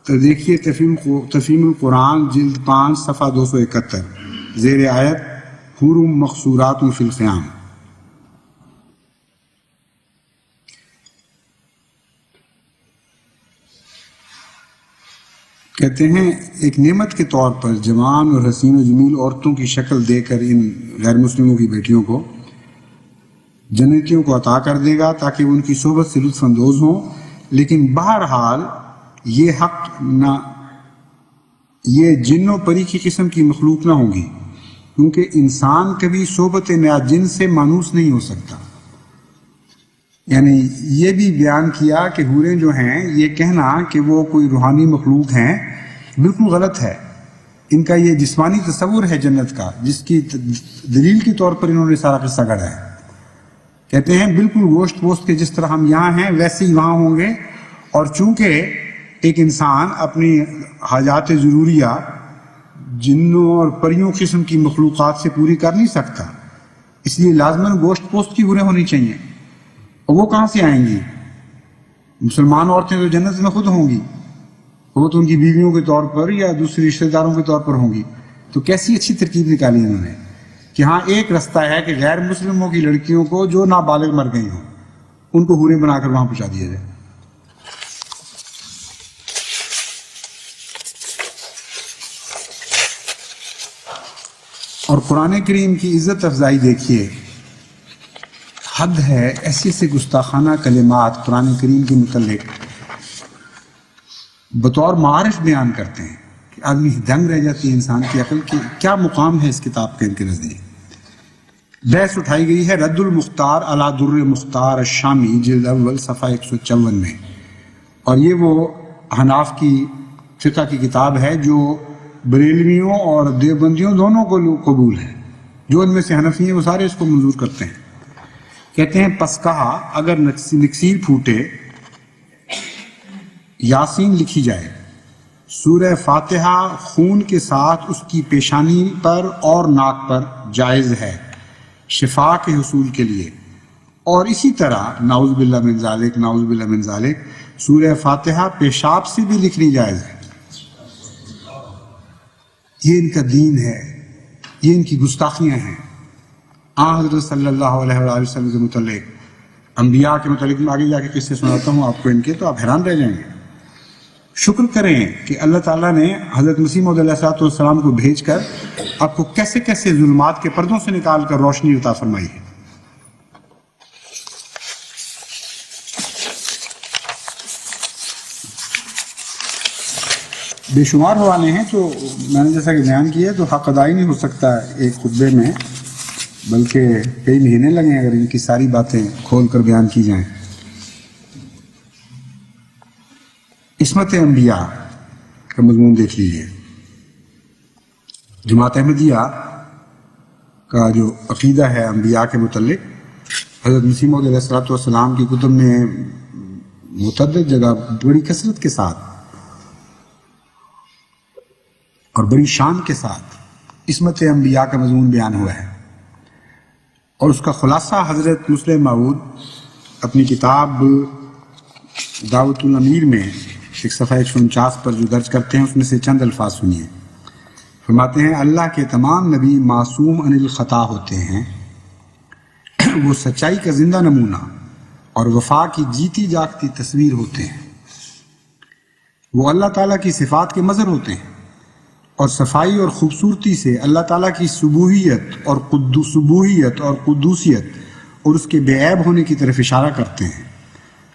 تو دیکھیے تفہیم القرآن جلد 5 صفحہ 271 زیر آیت حور مقصورات فی الخیام۔ کہتے ہیں ایک نعمت کے طور پر جوان اور حسین و جمیل عورتوں کی شکل دے کر ان غیر مسلموں کی بیٹیوں کو جنتیوں کو عطا کر دے گا تاکہ وہ ان کی صحبت سے لطف اندوز ہوں، لیکن بہرحال یہ حق نہ، یہ جن و پری کی قسم کی مخلوق نہ ہوں گی، کیونکہ انسان کبھی صحبت نیا جن سے مانوس نہیں ہو سکتا۔ یعنی یہ بھی بیان کیا کہ حوریں جو ہیں، یہ کہنا کہ وہ کوئی روحانی مخلوق ہیں بالکل غلط ہے۔ ان کا یہ جسمانی تصور ہے جنت کا، جس کی دلیل کے طور پر انہوں نے سارا قصہ گڑھا ہے۔ کہتے ہیں بالکل گوشت پوست کے جس طرح ہم یہاں ہیں ویسے ہی وہاں ہوں گے، اور چونکہ ایک انسان اپنی حاجات ضروریہ جنوں اور پریوں قسم کی مخلوقات سے پوری کر نہیں سکتا، اس لیے لازماً گوشت پوست کی حوریں ہونی چاہیے۔ اور وہ کہاں سے آئیں گی؟ مسلمان عورتیں تو جنت میں خود ہوں گی، وہ تو ان کی بیویوں کے طور پر یا دوسرے رشتہ داروں کے طور پر ہوں گی۔ تو کیسی اچھی ترکیب نکالی انہوں نے کہ ہاں ایک رستہ ہے کہ غیر مسلموں کی لڑکیوں کو جو نابالغ مر گئی ہوں ان کو حوریں بنا کر وہاں پہنچا دیا جائے۔ اور قرآن کریم کی عزت افزائی دیکھیے، حد ہے، ایسے سے گستاخانہ کلمات قرآن کریم کے متعلق بطور معارف بیان کرتے ہیں کہ آدمی دنگ رہ جاتی ہے انسان کی عقل کی کیا مقام ہے اس کتاب کے ان کے نزدیک۔ بحث اٹھائی گئی ہے رد المختار علی در مختار الشامی جلد اول صفحہ 154 میں، اور یہ وہ حناف کی فقہ کی کتاب ہے جو بریلویوں اور دیوبندیوں دونوں کو قبول ہے۔ جو ان میں سے حنفی ہیں وہ سارے اس کو منظور کرتے ہیں۔ کہتے ہیں پس کہا اگر نکسیر پھوٹے یاسین لکھی جائے، سورہ فاتحہ خون کے ساتھ اس کی پیشانی پر اور ناک پر جائز ہے شفا کے حصول کے لیے، اور اسی طرح نعوذ باللہ من ذالک نعوذ باللہ من ذالک سورہ فاتحہ پیشاب سے بھی لکھنی جائز ہے۔ یہ ان کا دین ہے، یہ ان کی گستاخیاں ہیں۔ حضرت صلی اللہ علیہ وآلہ وسلم کے متعلق، انبیاء کے متعلق میں آگے جا کے قصے سناتا ہوں آپ کو ان کے، تو آپ حیران رہ جائیں گے۔ شکر کریں کہ اللہ تعالیٰ نے حضرت مسیح موعود علیہ السلام کو بھیج کر آپ کو کیسے کیسے ظلمات کے پردوں سے نکال کر روشنی عطا فرمائی ہے۔ بے شمار حوالے ہیں، تو میں نے جیسا کہ بیان کیا تو حق ادا ہی نہیں ہو سکتا ایک خطبے میں، بلکہ کئی مہینے لگیں اگر ان کی ساری باتیں کھول کر بیان کی جائیں۔ عصمت انبیاء کا مضمون دیکھ لیجیے۔ جماعت احمدیہ کا جو عقیدہ ہے انبیاء کے متعلق، حضرت مسیح موعود علیہ السلام کی کتب میں متعدد جگہ بڑی کثرت کے ساتھ اور بڑی شان کے ساتھ عصمت انبیاء کا مضمون بیان ہوا ہے، اور اس کا خلاصہ حضرت مسلم موعود اپنی کتاب دعوت الامیر میں ایک صفحہ 149 پر جو درج کرتے ہیں اس میں سے چند الفاظ سنیے۔ فرماتے ہیں اللہ کے تمام نبی معصوم عن الخطا ہوتے ہیں، وہ سچائی کا زندہ نمونہ اور وفا کی جیتی جاگتی تصویر ہوتے ہیں، وہ اللہ تعالیٰ کی صفات کے مظہر ہوتے ہیں اور صفائی اور خوبصورتی سے اللہ تعالیٰ کی سبوحیت اور قدوسیت اور اس کے بے عیب ہونے کی طرف اشارہ کرتے ہیں۔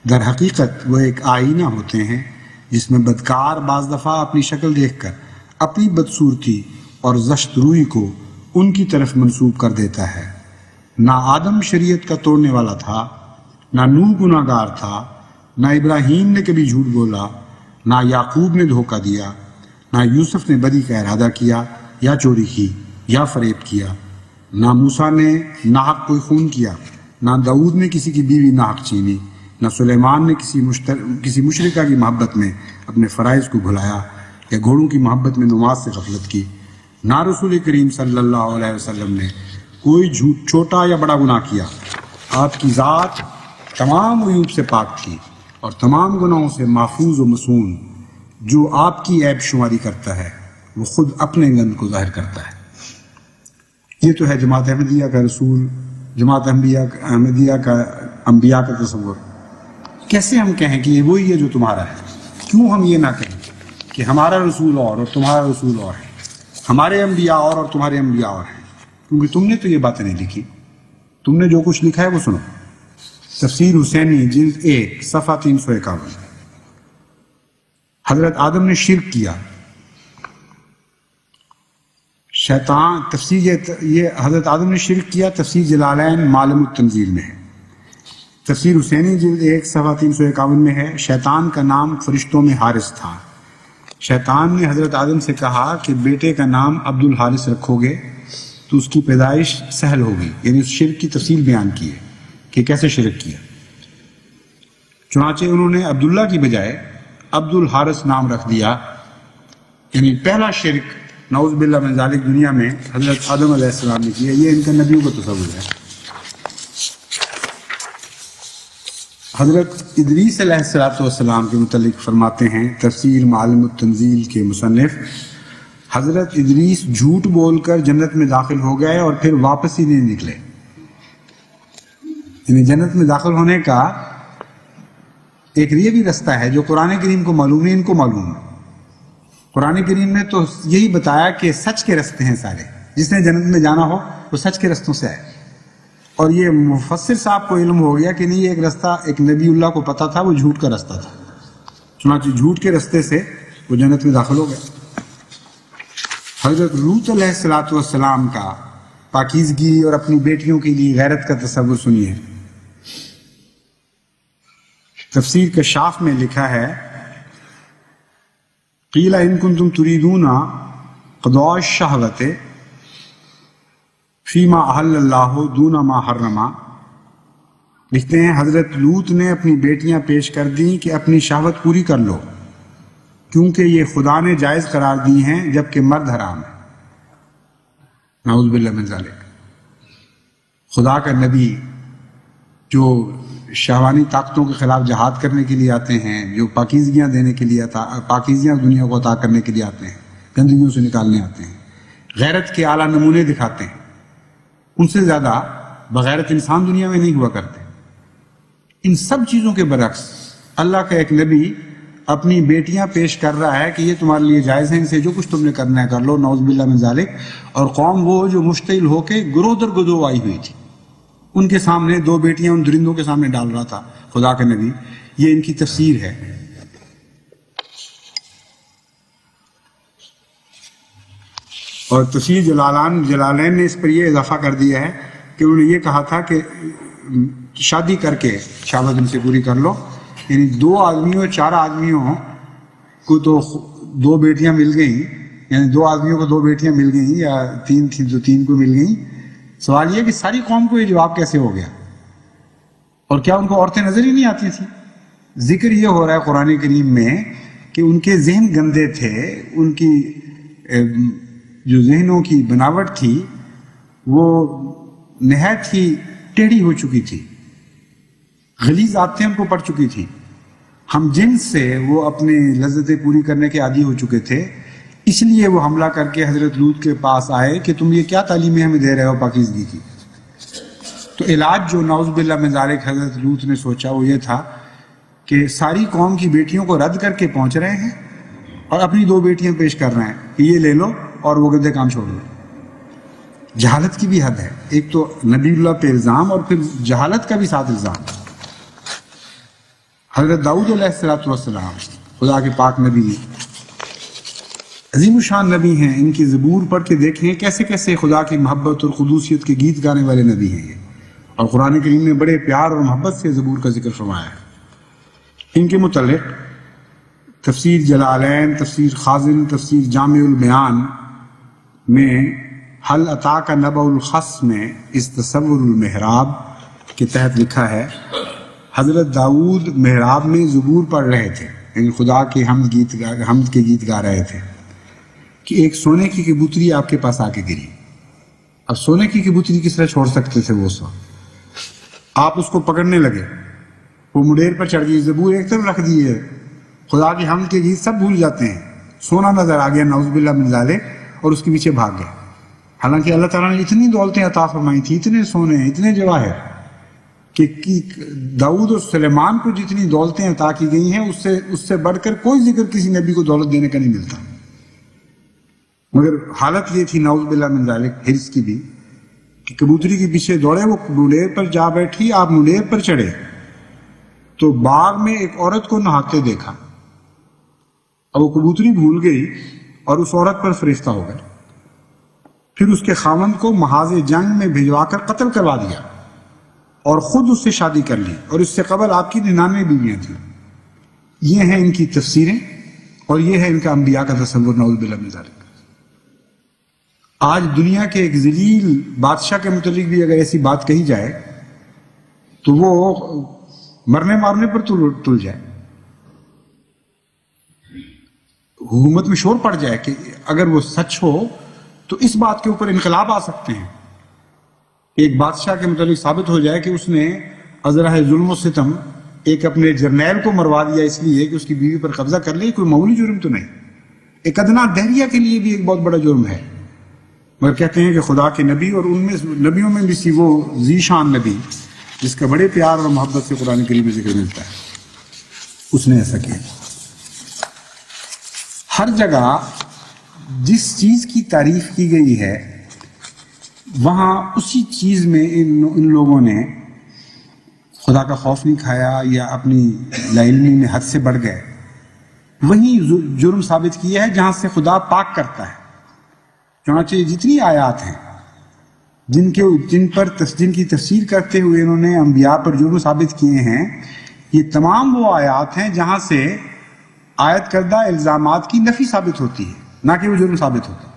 در حقیقت وہ ایک آئینہ ہوتے ہیں جس میں بدکار بعض دفعہ اپنی شکل دیکھ کر اپنی بدصورتی اور زشت روئی کو ان کی طرف منسوب کر دیتا ہے۔ نہ آدم شریعت کا توڑنے والا تھا، نہ نوح گناہ گار تھا، نہ ابراہیم نے کبھی جھوٹ بولا، نہ یعقوب نے دھوکہ دیا، نہ یوسف نے بدی کا ارادہ کیا یا چوری کی یا فریب کیا، نہ موسیٰ نے ناحق کوئی خون کیا، نہ داؤد نے کسی کی بیوی ناحق چھینی، نہ سلیمان نے کسی مشرکہ کی محبت میں اپنے فرائض کو بھلایا یا گھوڑوں کی محبت میں نماز سے غفلت کی، نہ رسول کریم صلی اللہ علیہ وسلم نے کوئی چھوٹا یا بڑا گناہ کیا۔ آپ کی ذات تمام عیوب سے پاک تھی اور تمام گناہوں سے محفوظ و مصون۔ جو آپ کی عیب شماری کرتا ہے وہ خود اپنے گند کو ظاہر کرتا ہے۔ یہ تو ہے جماعت احمدیہ کا رسول، جماعت احمدیہ کا انبیاء کا تصور۔ کیسے ہم کہیں کہ یہ وہی ہے جو تمہارا ہے؟ کیوں ہم یہ نہ کہیں کہ ہمارا رسول اور تمہارا رسول اور ہے، ہمارے انبیاء اور تمہارے انبیاء اور ہیں؟ کیونکہ تم نے تو یہ باتیں نہیں لکھی، تم نے جو کچھ لکھا ہے وہ سنو۔ تفسیر حسینی جلد 1 صفحہ 351۔ حضرت آدم نے شرک کیا، شیطان تفسیر یہ حضرت آدم نے شرک کیا، تفسیر جلالین معلم التنزیل میں ہے۔ تفسیر حسینی جلد 1 صفحہ 351 میں ہے، شیطان کا نام فرشتوں میں حارث تھا۔ شیطان نے حضرت آدم سے کہا کہ بیٹے کا نام عبد الحارث رکھو گے تو اس کی پیدائش سہل ہوگی، یعنی اس شرک کی تفصیل بیان کی ہے کہ کیسے شرک کیا۔ چنانچہ انہوں نے عبداللہ کی بجائے عبد الحارث نام رکھ دیا، یعنی پہلا شرک نعوذ باللہ من ذالک دنیا میں حضرت آدم علیہ السلام نے کیا۔ یہ ان کا نبیوں کا تصور ہے۔ حضرت ادریس علیہ السلام کے متعلق فرماتے ہیں تفسیر معلم التنزیل کے مصنف، حضرت ادریس جھوٹ بول کر جنت میں داخل ہو گئے اور پھر واپس ہی نہیں نکلے۔ یعنی جنت میں داخل ہونے کا ایک یہ بھی رستہ ہے جو قرآن کریم کو معلوم ہے، ان کو معلوم ہے۔ قرآن کریم نے تو یہی بتایا کہ سچ کے رستے ہیں سارے، جس نے جنت میں جانا ہو وہ سچ کے رستوں سے آئے۔ اور یہ مفسر صاحب کو علم ہو گیا کہ نہیں، ایک رستہ ایک نبی اللہ کو پتا تھا، وہ جھوٹ کا رستہ تھا، چنانچہ جھوٹ کے رستے سے وہ جنت میں داخل ہو گئے۔ حضرت لوط علیہ السلام کا پاکیزگی اور اپنی بیٹیوں کے لیے غیرت کا تصور سنیے۔ تفسیر کشاف میں لکھا ہے، قیل ان کنتم تریدون قضاء الشہوۃ فیما احل اللہ دون ما حرما۔ لکھتے ہیں حضرت لوط نے اپنی بیٹیاں پیش کر دیں کہ اپنی شہوت پوری کر لو، کیونکہ یہ خدا نے جائز قرار دی ہیں جبکہ مرد حرام ہے۔ نعوذ باللہ من ذالک۔ خدا کا نبی جو شہوانی طاقتوں کے خلاف جہاد کرنے کے لیے آتے ہیں، جو پاکیزگیاں دینے کے لیے پاکیزیاں دنیا کو عطا کرنے کے لیے آتے ہیں، گندگیوں سے نکالنے آتے ہیں، غیرت کے اعلیٰ نمونے دکھاتے ہیں، ان سے زیادہ بغیرت انسان دنیا میں نہیں ہوا کرتے۔ ان سب چیزوں کے برعکس اللہ کا ایک نبی اپنی بیٹیاں پیش کر رہا ہے کہ یہ تمہارے لیے جائز ہیں، ان سے جو کچھ تم نے کرنا ہے کر لو، نعوذ باللہ من ذالک. اور قوم وہ جو مشتعل ہو کے گروہ در گروہ آئی ہوئی تھی، ان کے سامنے دو بیٹیاں ان درندوں کے سامنے ڈال رہا تھا خدا کے نبی. یہ ان کی تفسیر ہے. اور تفسیر جلالین نے اس پر یہ اضافہ کر دیا ہے کہ انہوں نے یہ کہا تھا کہ شادی کر کے شہوت ان سے پوری کر لو. یعنی 2 آدمیوں 4 آدمیوں کو تو 2 بیٹیاں مل گئیں، یعنی 2 آدمیوں کو 2 بیٹیاں مل گئیں، یا 3 تھی جو 3 کو مل گئیں. سوال یہ کہ ساری قوم کو یہ جواب کیسے ہو گیا؟ اور کیا ان کو عورتیں نظر ہی نہیں آتی تھیں؟ ذکر یہ ہو رہا ہے قرآن کریم میں کہ ان کے ذہن گندے تھے، ان کی جو ذہنوں کی بناوٹ تھی وہ نہایت ہی ٹیڑھی ہو چکی تھی، غلیظ عادتیں ان کو پڑ چکی تھی. ہم جنس سے وہ اپنے لذتیں پوری کرنے کے عادی ہو چکے تھے. اس لیے وہ حملہ کر کے حضرت لوط کے پاس آئے کہ تم یہ کیا تعلیمیں ہمیں دے رہے ہو پاکیزگی کی. تو علاج جو نعوذ باللہ من ذالک حضرت لوط نے سوچا وہ یہ تھا کہ ساری قوم کی بیٹیوں کو رد کر کے پہنچ رہے ہیں اور اپنی 2 بیٹیاں پیش کر رہے ہیں کہ یہ لے لو اور وہ گندے کام چھوڑ دو. جہالت کی بھی حد ہے، ایک تو نبی اللہ پہ الزام اور پھر جہالت کا بھی ساتھ الزام. حضرت داؤد علیہ السلام خدا کے پاک نبی، عظیم الشان نبی ہیں. ان کی زبور پڑھ کے دیکھیں کیسے کیسے خدا کی محبت اور قدوسیت کے گیت گانے والے نبی ہیں یہ. اور قرآن کریم نے بڑے پیار اور محبت سے زبور کا ذکر فرمایا ہے. ان کے متعلق تفسیر جلالین، تفسیر خازن، تفسیر جامع البیان میں حل اتاک نبأ الخصم میں اس تصور المحراب کے تحت لکھا ہے حضرت داؤد محراب میں زبور پڑھ رہے تھے، یعنی خدا کے حمد کے گیت گا رہے تھے کہ ایک سونے کی کبوتری آپ کے پاس آ کے گری. اب سونے کی کبوتری کس طرح چھوڑ سکتے تھے وہ سو؟ آپ اس کو پکڑنے لگے، وہ مڈیر پر چڑھ گئی، زبور ایک طرف رکھ دیے، خدا کے حمد کے گیت سب بھول جاتے ہیں. سونا نظر آ گیا نعوذ باللہ من ذالک اور اس کے پیچھے بھاگ گئے. حالانکہ اللہ تعالیٰ نے اتنی دولتیں عطا فرمائی تھی، اتنے سونے، اتنے جواہر، کہ داؤد اور سلیمان کو جتنی دولتیں عطا کی گئی ہیں اس سے بڑھ کر کوئی ذکر کسی نبی کو دولت دینے کا نہیں ملتا. مگر حالت یہ تھی نعوذ باللہ من ذالک حرص کی بھی کہ کبوتری کے پیچھے دوڑے، وہ مڈیر پر جا بیٹھی، آپ مڈیر پر چڑھے تو باغ میں ایک عورت کو نہاتے دیکھا. اب وہ کبوتری بھول گئی اور اس عورت پر فرشتہ ہو گئے. پھر اس کے خاوند کو محاذ جنگ میں بھجوا کر قتل کروا دیا اور خود اس سے شادی کر لی، اور اس سے قبل آپ کی 99 بیویاں تھیں. یہ ہیں ان کی تفسیریں اور یہ ہے ان کا انبیاء کا تصور نعوذ باللہ من ذالک. آج دنیا کے ایک ذلیل بادشاہ کے متعلق بھی اگر ایسی بات کہی جائے تو وہ مرنے مارنے پر تل جائے، حکومت میں شور پڑ جائے کہ اگر وہ سچ ہو تو اس بات کے اوپر انقلاب آ سکتے ہیں. ایک بادشاہ کے متعلق ثابت ہو جائے کہ اس نے ازرہ ظلم و ستم ایک اپنے جرنیل کو مروا دیا اس لیے کہ اس کی بیوی پر قبضہ کر لے، کوئی معمولی جرم تو نہیں. ایک ادنا دہریہ کے لیے بھی ایک بہت بڑا جرم ہے. مگر کہتے ہیں کہ خدا کے نبی، اور ان میں نبیوں میں بھی سی وہ ذی شان نبی جس کا بڑے پیار اور محبت سے قرآن کریم میں ذکر ملتا ہے، اس نے ایسا کیا. ہر جگہ جس چیز کی تعریف کی گئی ہے وہاں اسی چیز میں ان لوگوں نے خدا کا خوف نہیں کھایا یا اپنی لا علمی میں حد سے بڑھ گئے. وہی جرم ثابت کیا ہے جہاں سے خدا پاک کرتا ہے. چنانچہ جتنی آیات ہیں جن کی تفسیر کرتے ہوئے انہوں نے انبیاء پر جرم ثابت کیے ہیں، یہ تمام وہ آیات ہیں جہاں سے عائد کردہ الزامات کی نفی ثابت ہوتی ہے، نہ کہ وہ جرم ثابت ہوتا.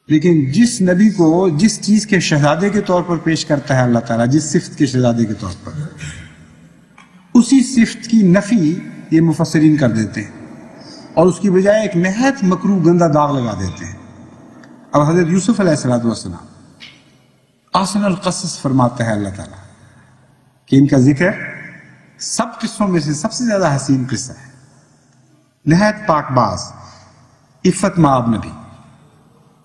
لیکن جس نبی کو جس چیز کے شہزادے کے طور پر پیش کرتا ہے اللہ تعالیٰ، جس صفت کے شہزادے کے طور پر، اسی صفت کی نفی یہ مفسرین کر دیتے ہیں اور اس کی بجائے ایک نہایت مکروہ گندہ داغ لگا دیتے ہیں. اب حضرت یوسف علیہ السلام احسن القصص فرماتا ہے اللہ تعالیٰ کہ ان کا ذکر سب قصوں میں سے سب سے زیادہ حسین قصہ ہے. نہایت پاک باز، عفت مآب نبی،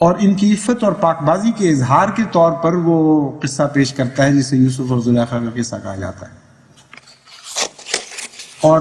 اور ان کی عفت اور پاک بازی کے اظہار کے طور پر وہ قصہ پیش کرتا ہے جسے یوسف اور زلیخا کا قصہ کہا جاتا ہے. اور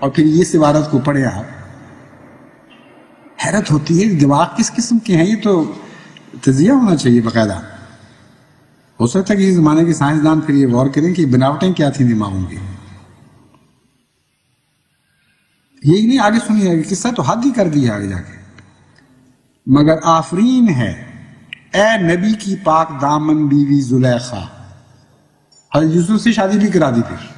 اور پھر یہ عبارت کو پڑھے آپ، حیرت ہوتی ہے دماغ کس قسم کے ہیں. یہ تو تجزیہ ہونا چاہیے باقاعدہ. ہو سکتا ہے کہ اس زمانے کے سائنسدان پھر یہ غور کریں کہ بناوٹیں کیا تھیں دماغوں کی. یہی نہیں، آگے سنیے قصہ تو حد ہی کر دی ہے آگے جا کے. مگر آفرین ہے اے نبی کی پاک دامن بیوی زلیخا. حضرت یوسف سے شادی بھی کرا دی. پھر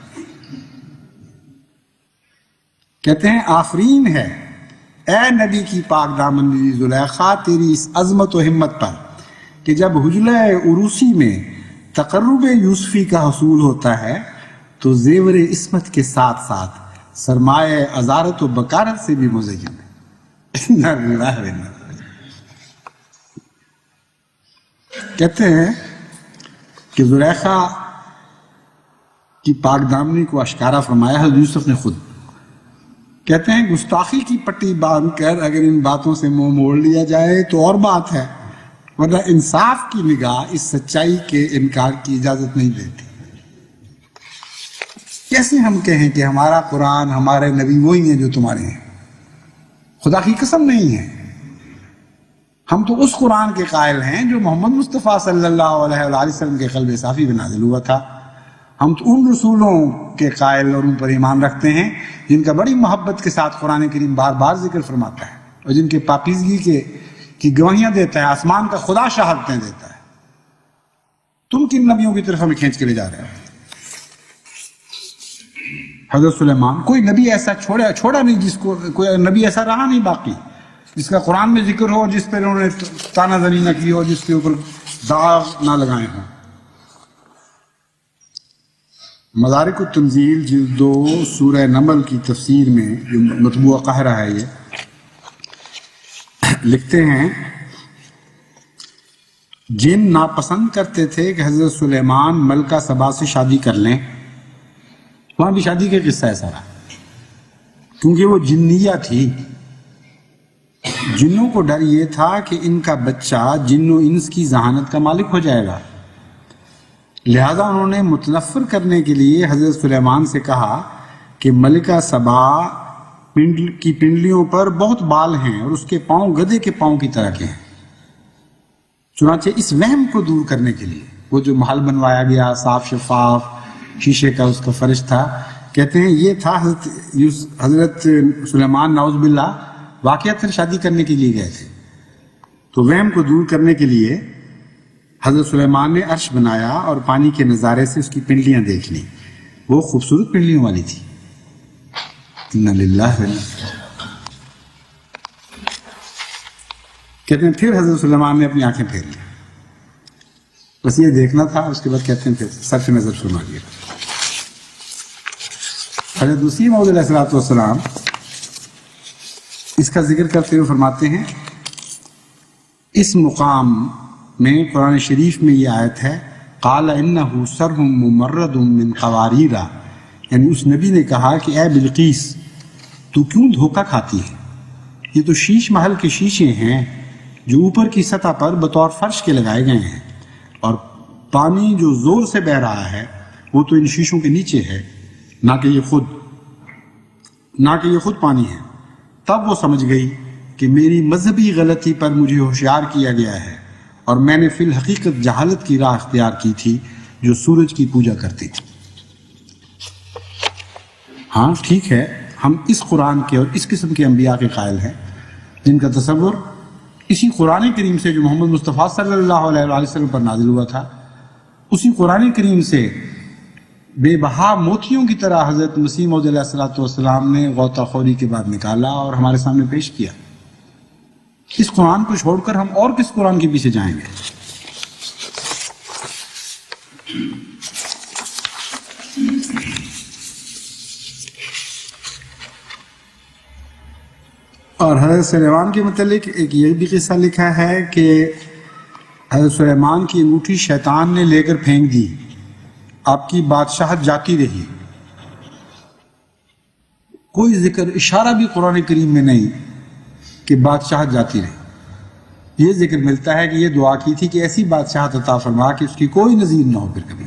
کہتے ہیں آفرین ہے اے نبی کی پاک دامن بیوی زلیخا تیری اس عظمت و ہمت پر کہ جب حجلہ عروسی میں تقرب یوسفی کا حصول ہوتا ہے تو زیور عصمت کے ساتھ ساتھ سرمایہ ازارت و بکارت سے بھی مزین ہے. کہتے ہیں کہ زلیخا کی پاک دامنی کو اشکارا فرمایا حضرت یوسف نے خود. کہتے ہیں گستاخی کی پٹی باندھ کر اگر ان باتوں سے منہ موڑ لیا جائے تو اور بات ہے، ورنہ انصاف کی نگاہ اس سچائی کے انکار کی اجازت نہیں دیتی. کیسے ہم کہیں کہ ہمارا قرآن ہمارے نبی وہی ہیں جو تمہارے ہیں؟ خدا کی قسم نہیں ہے. ہم تو اس قرآن کے قائل ہیں جو محمد مصطفیٰ صلی اللہ علیہ وآلہ وسلم کے قلب صافی میں نازل ہوا تھا. ہم تو ان رسولوں کے قائل اور ان پر ایمان رکھتے ہیں جن کا بڑی محبت کے ساتھ قرآن کریم بار بار ذکر فرماتا ہے اور جن کے پاکیزگی کی گواہیاں دیتا ہے. آسمان کا خدا شہادتیں دیتا ہے. تم کن نبیوں کی طرف ہمیں کھینچ کے لے جا رہے ہیں؟ حضرت سلیمان کوئی نبی ایسا چھوڑا نہیں جس کو، کوئی نبی ایسا رہا نہیں باقی جس کا قرآن میں ذکر ہو، جس پر انہوں نے تانا زنی نہ کی ہو، جس کے اوپر داغ نہ لگائے ہوں. مدارک التنزیل جلد 2 سورہ نمل کی تفسیر میں جو مطبوعہ قاہرہ ہے یہ لکھتے ہیں جن ناپسند کرتے تھے کہ حضرت سلیمان ملکہ سبا سے شادی کر لیں، وہاں بھی شادی کا قصہ ہے سارا، کیونکہ وہ جنیہ تھی. جنوں کو ڈر یہ تھا کہ ان کا بچہ جن و انس کی ذہانت کا مالک ہو جائے گا، لہذا انہوں نے متنفر کرنے کے لیے حضرت سلیمان سے کہا کہ ملکہ سبا کی پنڈلیوں پر بہت بال ہیں اور اس کے پاؤں گدھے کے پاؤں کی طرح کے ہیں. چنانچہ اس وہم کو دور کرنے کے لیے وہ جو محل بنوایا گیا صاف شفاف شیشے کا اس کا فرش تھا، کہتے ہیں یہ تھا حضرت سلیمان نعوذ باللہ واقعتاً شادی کرنے کے لیے گئے تھے. تو وہم کو دور کرنے کے لیے حضرت سلیمان نے عرش بنایا اور پانی کے نظارے سے اس کی پنڈلیاں دیکھ لیں. وہ خوبصورت پنڈلیوں والی تھی. انا للہ و انا الیہ. کہتے ہیں پھر حضرت سلیمان نے اپنی آنکھیں پھیر لی، بس یہ دیکھنا تھا. اس کے بعد کہتے ہیں پھر صرف نظر فرما دیا. حضرت مسیح موعود علیہ السلام اس کا ذکر کرتے ہوئے فرماتے ہیں اس مقام میں قرآن شریف میں یہ آیت ہے قال انہ سرح ممرد من قواریر، یعنی اس نبی نے کہا کہ اے بلقیس تو کیوں دھوکہ کھاتی ہے؟ یہ تو شیش محل کے شیشے ہیں جو اوپر کی سطح پر بطور فرش کے لگائے گئے ہیں، اور پانی جو زور سے بہہ رہا ہے وہ تو ان شیشوں کے نیچے ہے، نہ کہ یہ خود پانی ہے. تب وہ سمجھ گئی کہ میری مذہبی غلطی پر مجھے ہوشیار کیا گیا ہے اور میں نے فی الحقیقت جہالت کی راہ اختیار کی تھی جو سورج کی پوجا کرتی تھی. ہاں ٹھیک ہے، ہم اس قرآن کے اور اس قسم کے انبیاء کے قائل ہیں جن کا تصور اسی قرآن کریم سے جو محمد مصطفیٰ صلی اللہ علیہ وآلہ وسلم پر نازل ہوا تھا، اسی قرآن کریم سے بے بہا موتیوں کی طرح حضرت مسیح موعود علیہ السلام نے غوطہ خوری کے بعد نکالا اور ہمارے سامنے پیش کیا. اس قرآن کو چھوڑ کر ہم اور کس قرآن کے پیچھے جائیں گے؟ اور حضرت سلیمان کے متعلق ایک یہ بھی قصہ لکھا ہے کہ حضرت سلیمان کی انگوٹھی شیطان نے لے کر پھینک دی، آپ کی بادشاہت جاتی رہی. کوئی ذکر اشارہ بھی قرآن کریم میں نہیں کہ بادشاہت جاتی رہی. یہ ذکر ملتا ہے کہ یہ دعا کی تھی کہ ایسی بادشاہت عطا فرما کہ اس کی کوئی نظیر نہ ہو پھر کبھی.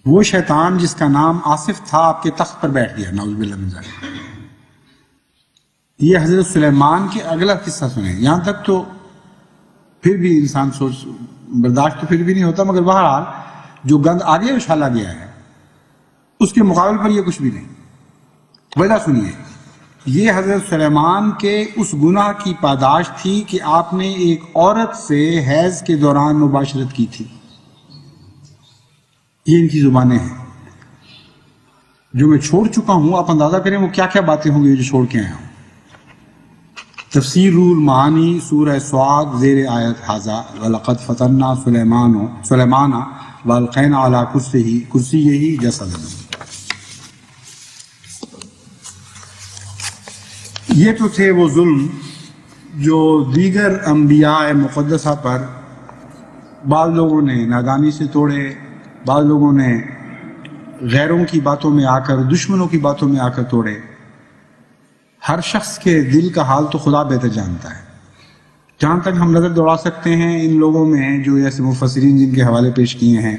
وہ شیطان جس کا نام آصف تھا آپ کے تخت پر بیٹھ گیا، نعوذ باللہ من ذالک۔ یہ حضرت سلیمان کے اگلا قصہ سنیں، یہاں تک تو پھر بھی انسان سوچ برداشت تو پھر بھی نہیں ہوتا، مگر بہرحال جو گند آگے اچھالا گیا ہے اس کے مقابل پر یہ کچھ بھی نہیں۔ وجہ سنیے، یہ حضرت سلیمان کے اس گناہ کی پاداش تھی کہ آپ نے ایک عورت سے حیض کے دوران مباشرت کی تھی۔ یہ ان کی زبانیں ہیں جو میں چھوڑ چکا ہوں، آپ اندازہ کریں وہ کیا کیا باتیں ہوں گی جو چھوڑ کے آیا ہوں۔ تفسیر روح المعانی سورہ صاد زیر آیت ھذا وَلَقَدْ فَتَنَّا سُلَيْمَانَ وَأَلْقَيْنَا عَلَىٰ كُرْسِيِّهِ جَسَدًا۔ یہ تو تھے وہ ظلم جو دیگر انبیاء مقدسہ پر بعض لوگوں نے نادانی سے توڑے، بعض لوگوں نے غیروں کی باتوں میں آ کر، دشمنوں کی باتوں میں آ کر توڑے۔ ہر شخص کے دل کا حال تو خدا بہتر جانتا ہے۔ جہاں تک ہم نظر دوڑا سکتے ہیں ان لوگوں میں جو ایسے مفسرین جن کے حوالے پیش کیے ہیں،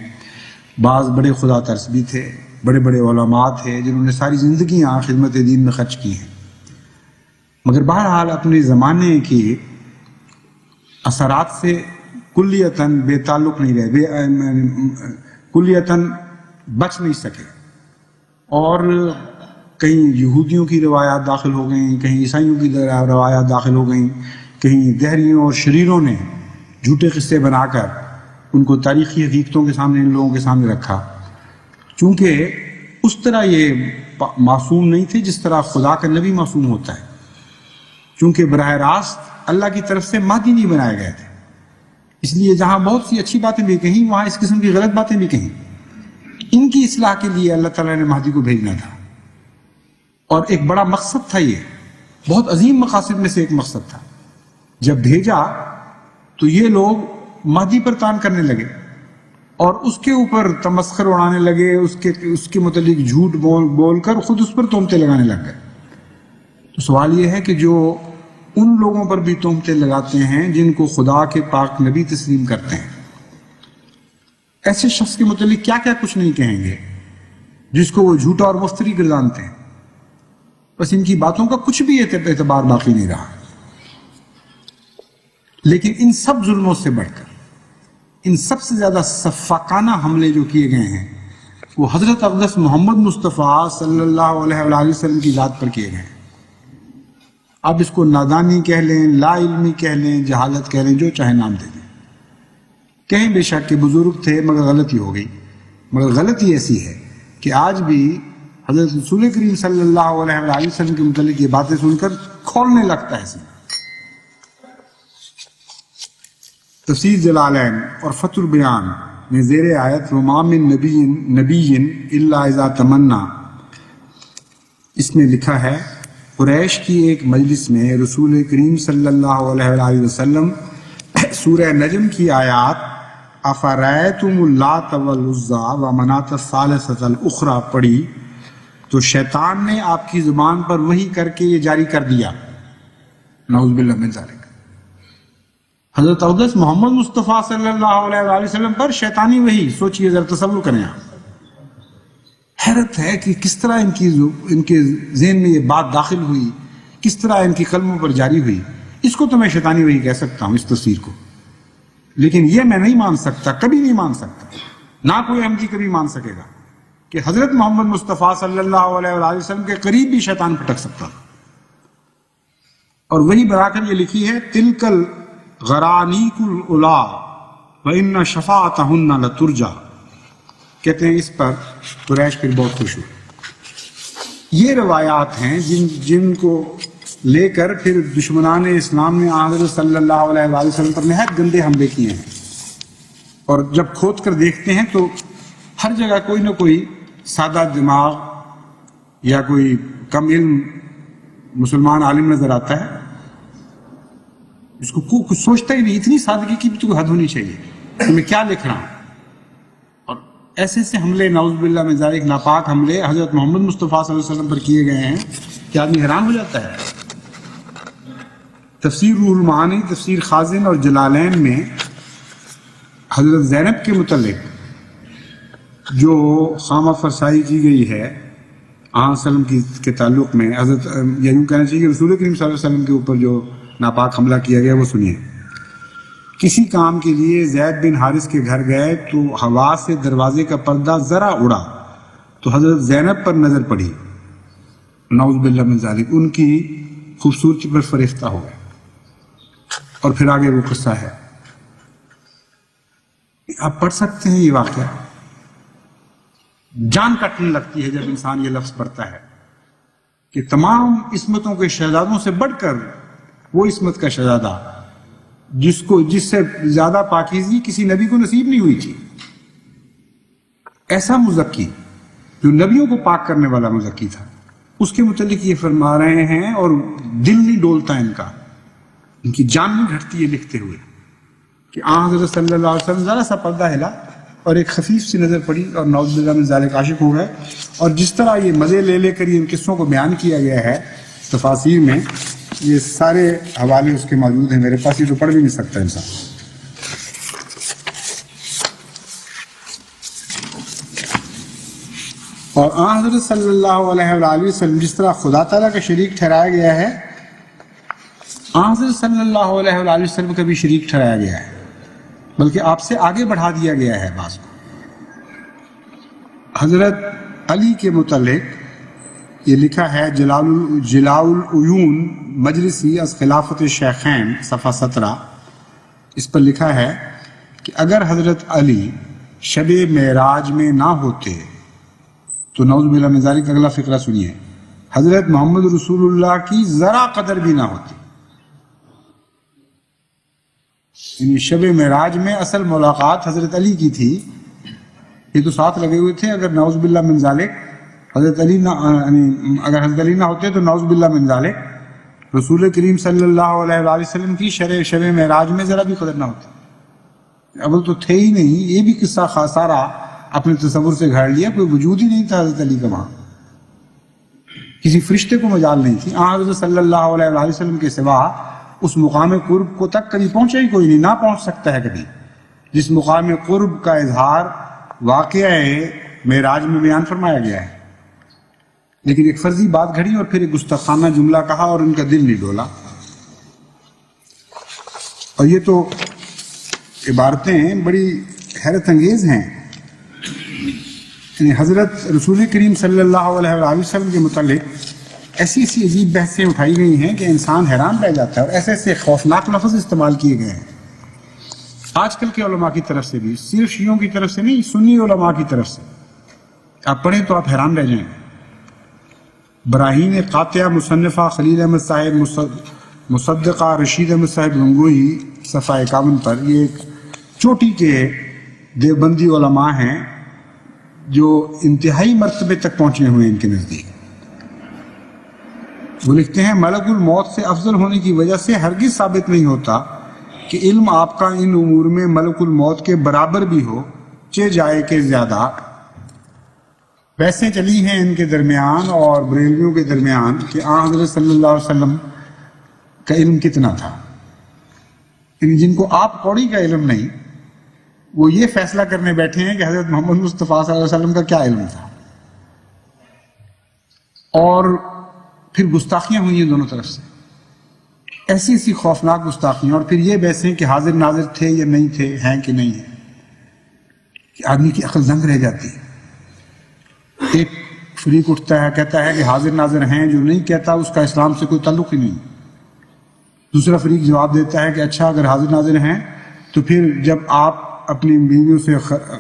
بعض بڑے خدا ترس بھی تھے، بڑے بڑے علماء تھے جنہوں نے ساری زندگیاں خدمت دین میں خرچ کی ہیں، مگر بہرحال اپنے زمانے کی اثرات سے کلیتاً بے تعلق نہیں رہے، کلیتاً بچ نہیں سکے، اور کہیں یہودیوں کی روایات داخل ہو گئیں، کہیں عیسائیوں کی روایات داخل ہو گئیں، کہیں دہریوں اور شریروں نے جھوٹے قصے بنا کر ان کو تاریخی حقیقتوں کے سامنے ان لوگوں کے سامنے رکھا۔ چونکہ اس طرح یہ معصوم نہیں تھے جس طرح خدا کا نبی معصوم ہوتا ہے، چونکہ براہ راست اللہ کی طرف سے مہدی نہیں بنائے گئے تھے، اس لیے جہاں بہت سی اچھی باتیں بھی کہیں وہاں اس قسم کی غلط باتیں بھی کہیں۔ ان کی اصلاح کے لیے اللہ تعالیٰ نے مہدی کو بھیجنا تھا، اور ایک بڑا مقصد تھا، یہ بہت عظیم مقاصد میں سے ایک مقصد تھا۔ جب بھیجا تو یہ لوگ مہدی پر تان کرنے لگے اور اس کے اوپر تمسخر اڑانے لگے، اس کے متعلق جھوٹ بول کر خود اس پر تہمتیں لگانے لگ گئے۔ تو سوال یہ ہے کہ جو ان لوگوں پر بھی تہمتیں لگاتے ہیں جن کو خدا کے پاک نبی تسلیم کرتے ہیں، ایسے شخص کے متعلق کیا کیا کچھ نہیں کہیں گے جس کو وہ جھوٹا اور مفتری گردانتے ہیں۔ بس ان کی باتوں کا کچھ بھی اعتبار باقی نہیں رہا۔ لیکن ان سب ظلموں سے بڑھ کر، ان سب سے زیادہ سفاکانہ حملے جو کیے گئے ہیں وہ حضرت اقدس محمد مصطفیٰ صلی اللہ علیہ وآلہ وسلم کی ذات پر کیے گئے ہیں۔ اب اس کو نادانی کہہ لیں، لا علمی کہہ لیں، جہالت کہہ لیں، جو چاہے نام دے دیں، کہیں بے شک کہ بزرگ تھے مگر غلطی ہو گئی۔ مگر غلطی ایسی ہے کہ آج بھی حضرت رسول کریم صلی اللہ علیہ وآلہ وسلم کے متعلق یہ باتیں سن کر کھولنے لگتا ہے سینہ۔ تفسیر جلالین اور فتح البیان میں زیر آیت وما من نبی الا اذا تمنا، اس میں لکھا ہے قریش کی ایک مجلس میں رسول کریم صلی اللہ علیہ وآلہ وسلم سورہ نجم کی آیات افرأیتم اللات والعزی ومناۃ الثالثۃ الاخری پڑھی تو شیطان نے آپ کی زبان پر وحی کر کے یہ جاری کر دیا، نعوذ باللہ من ذالک۔ حضرت اقدس محمد مصطفیٰ صلی اللہ علیہ وآلہ وسلم پر شیطانی وحی، سوچئے ذرا تصور کریں آپ۔ حیرت ہے کہ کس طرح ان کے ذہن میں یہ بات داخل ہوئی، کس طرح ان کی قلموں پر جاری ہوئی۔ اس کو تو میں شیطانی وحی کہہ سکتا ہوں، اس تصویر کو، لیکن یہ میں نہیں مان سکتا، کبھی نہیں مان سکتا، نہ کوئی احمدی کبھی مان سکے گا کہ حضرت محمد مصطفیٰ صلی اللہ علیہ وآلہ وسلم کے قریب بھی شیطان پھٹک سکتا تھا۔ اور وہی بنا کر یہ لکھی ہے تلک الغرانیق العلا وان شفاعتہن لترجا، کہتے ہیں اس پر قریش پھر بہت خوش ہوئے۔ یہ روایات ہیں جن کو لے کر پھر دشمنان اسلام نے حضرت صلی اللہ علیہ وآلہ وسلم پر نہایت گندے حملے کیے ہیں، اور جب کھود کر دیکھتے ہیں تو ہر جگہ کوئی نہ کوئی سادہ دماغ یا کوئی کم علم مسلمان عالم نظر آتا ہے، اس کو کچھ سوچتا ہی نہیں، اتنی سادگی کی بھی تو حد ہونی چاہیے کہ میں کیا لکھ رہا ہوں۔ اور ایسے سے حملے، نعوذ باللہ من ذالک، ناپاک حملے حضرت محمد مصطفیٰ صلی اللہ علیہ وسلم پر کیے گئے ہیں کہ آدمی حیران ہو جاتا ہے۔ تفسیر روح المعانی، تفسیر خازن اور جلالین میں حضرت زینب کے متعلق جو خامہ فرسائی کی گئی ہے وسلم کے تعلق میں، حضرت یا یوں کہنا چاہیے کہ رسول کریم صلی اللہ علیہ وسلم کے اوپر جو ناپاک حملہ کیا گیا وہ سنیے۔ کسی کام کے لیے زید بن حارث کے گھر گئے تو ہوا سے دروازے کا پردہ ذرا اڑا تو حضرت زینب پر نظر پڑی، نعوذ باللہ من ذالک، ان کی خوبصورتی پر فریفتہ ہو گئے۔ اور پھر آگے وہ قصہ ہے، آپ پڑھ سکتے ہیں یہ واقعہ، جان کٹنے لگتی ہے جب انسان یہ لفظ پڑھتا ہے کہ تمام عصمتوں کے شہزادوں سے بڑھ کر وہ عصمت کا شہزادہ جس سے زیادہ پاکیزگی کسی نبی کو نصیب نہیں ہوئی تھی، ایسا مزکی جو نبیوں کو پاک کرنے والا مزکی تھا، اس کے متعلق یہ فرما رہے ہیں، اور دل نہیں ڈولتا ان کا، ان کی جان نہیں گھٹتی یہ لکھتے ہوئے کہ حضرت صلی اللہ علیہ وسلم ذرا سا پردہ ہلا اور ایک خفیف سی نظر پڑی اور نعوذ باللہ من ذالک عاشق ہو گئے۔ اور جس طرح یہ مزے لے لے کر یہ ان قصوں کو بیان کیا گیا ہے تفاسیر میں، یہ سارے حوالے اس کے موجود ہیں، میرے پاس یہ تو پڑھ بھی نہیں سکتا انسان۔ اور حضرت صلی اللہ علیہ وآلہ وسلم جس طرح خدا تعالیٰ کا شریک ٹھہرایا گیا ہے، حضرت صلی اللہ علیہ وآلہ وسلم کا بھی شریک ٹھہرایا گیا ہے، بلکہ آپ سے آگے بڑھا دیا گیا ہے بعض کو۔ حضرت علی کے متعلق یہ لکھا ہے جلاء العیون مجلسی از خلافت شیخین صفحہ 17، اس پر لکھا ہے کہ اگر حضرت علی شب معراج میں نہ ہوتے تو نعوذ باللہ من ذالک اگلا فقرہ سنیے، حضرت محمد رسول اللہ کی ذرا قدر بھی نہ ہوتی۔ یعنی شب معراج میں اصل ملاقات حضرت علی کی تھی، یہ تو ساتھ لگے ہوئے تھے، اگر نعوذ باللہ من ذالک حضرت علی نہ اگر حضرت علی نہ ہوتے تو نعوذ باللہ من ذالک رسول کریم صلی اللہ علیہ وآلہ وسلم کی شب معراج میں ذرا بھی قدر نہ ہوتی۔ اول تو تھے ہی نہیں، یہ بھی قصہ سارا اپنے تصور سے گھڑ لیا، کوئی وجود ہی نہیں تھا حضرت علی کا وہاں، کسی فرشتے کو مجال نہیں تھی۔ حضرت صلی اللہ علیہ وآلہ وسلم کے سوا اس مقام قرب کو تک کبھی پہنچا ہی کوئی نہیں، نہ پہنچ سکتا ہے کبھی، جس مقام قرب کا اظہار واقعہ معراج میں بیان فرمایا گیا ہے۔ لیکن ایک فرضی بات گھڑی اور پھر ایک گستاخانہ جملہ کہا اور ان کا دل نہیں ڈولا۔ اور یہ تو عبارتیں بڑی حیرت انگیز ہیں، یعنی حضرت رسول کریم صلی اللہ علیہ وآلہ وسلم کے متعلق ایسی ایسی عجیب بحثیں اٹھائی گئی ہیں کہ انسان حیران رہ جاتا ہے، اور ایسے ایسے خوفناک لفظ استعمال کیے گئے ہیں آج کل کے علماء کی طرف سے بھی، صرف شیعوں کی طرف سے نہیں، سنی علماء کی طرف سے۔ آپ پڑھیں تو آپ حیران رہ جائیں۔ براہین قاطعہ مصنفہ خلیل احمد صاحب مصدقہ رشید احمد صاحب گنگوہی صفحہ 51 پر، یہ ایک چوٹی کے دیوبندی علماء ہیں جو انتہائی مرتبے تک پہنچے ہوئے ہیں ان کے نزدیک۔ وہ لکھتے ہیں ملک الموت سے افضل ہونے کی وجہ سے ہرگز ثابت نہیں ہوتا کہ علم آپ کا ان امور میں ملک الموت کے برابر بھی ہو، چہ جائے کہ زیادہ۔ بحثیں چلی ہیں ان کے درمیان اور بریلویوں کے درمیان کہ حضرت صلی اللہ علیہ وسلم کا علم کتنا تھا، یعنی جن کو آپ قوڑی کا علم نہیں، وہ یہ فیصلہ کرنے بیٹھے ہیں کہ حضرت محمد مصطفیٰ صلی اللہ علیہ وسلم کا کیا علم تھا۔ اور پھر گستاخیاں ہوئی ہیں دونوں طرف سے، ایسی ایسی خوفناک گستاخیاں، اور پھر یہ بحثیں کہ حاضر ناظر تھے یا نہیں تھے، ہیں کہ نہیں ہیں، کہ آدمی کی عقل دنگ رہ جاتی ہے۔ ایک فریق اٹھتا ہے، کہتا ہے کہ حاضر ناظر ہیں، جو نہیں کہتا اس کا اسلام سے کوئی تعلق ہی نہیں۔ دوسرا فریق جواب دیتا ہے کہ اچھا اگر حاضر ناظر ہیں تو پھر جب آپ اپنی بیویوں سے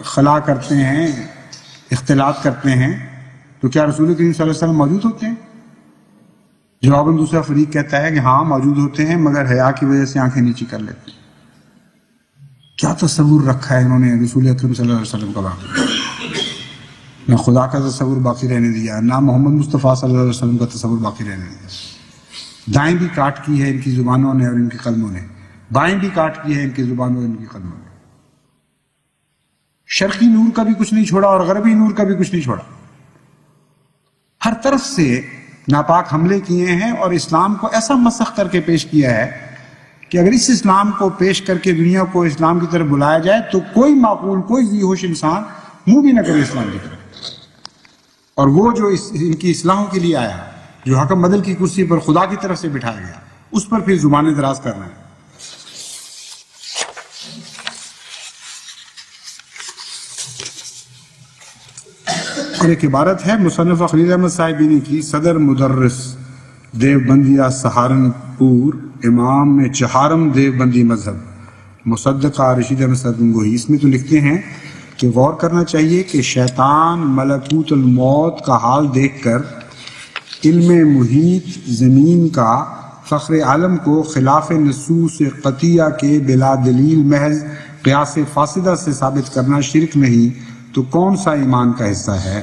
خلا کرتے ہیں، اختلاط کرتے ہیں، تو کیا رسول کریم صلی اللہ علیہ وسلم موجود ہوتے ہیں؟ جواباً دوسرا فریق کہتا ہے کہ ہاں موجود ہوتے ہیں، مگر حیا کی وجہ سے آنکھیں نیچی کر لیتے ہیں۔ کیا تصور رکھا ہے انہوں نے رسول اکرم صلی اللہ علیہ وسلم کا باقی، نہ خدا کا تصور باقی رہنے دیا، نہ محمد مصطفیٰ صلی اللہ علیہ وسلم کا تصور باقی رہنے دیا۔ دائیں بھی کاٹ کی ہے ان کی زبانوں نے اور ان کی قلموں نے، بائیں بھی کاٹ کی ہے ان کی زبانوں اور ان کی قلموں نے۔ شرقی نور کا بھی کچھ نہیں چھوڑا اور غربی نور کا بھی کچھ نہیں چھوڑا، ہر طرف سے ناپاک حملے کیے ہیں، اور اسلام کو ایسا مسخ کر کے پیش کیا ہے کہ اگر اس اسلام کو پیش کر کے دنیا کو اسلام کی طرف بلایا جائے تو کوئی معقول، کوئی ذی ہوش انسان منہ بھی نہ کرے اسلام کی طرف. اور وہ جو ان کی اصلاحوں کے لیے آیا، جو حکم بدل کی کرسی پر خدا کی طرف سے بٹھایا گیا، اس پر پھر زبانیں دراز کرنا ہے. اور ایک عبارت ہے مصنف خلیل احمد صاحبینی کی، صدر مدرس دیوبندیہ سہارنپور، امام چہارم دیوبندی مذہب، مصدقہ رشید احمد صاحب گنگوہی. اس میں تو لکھتے ہیں کہ غور کرنا چاہیے کہ شیطان ملکوت الموت کا حال دیکھ کر علم محیط زمین کا فخر عالم کو خلاف نصوص قطعیہ کے بلا دلیل محض قیاس فاسدہ سے ثابت کرنا شرک نہیں تو کون سا ایمان کا حصہ ہے.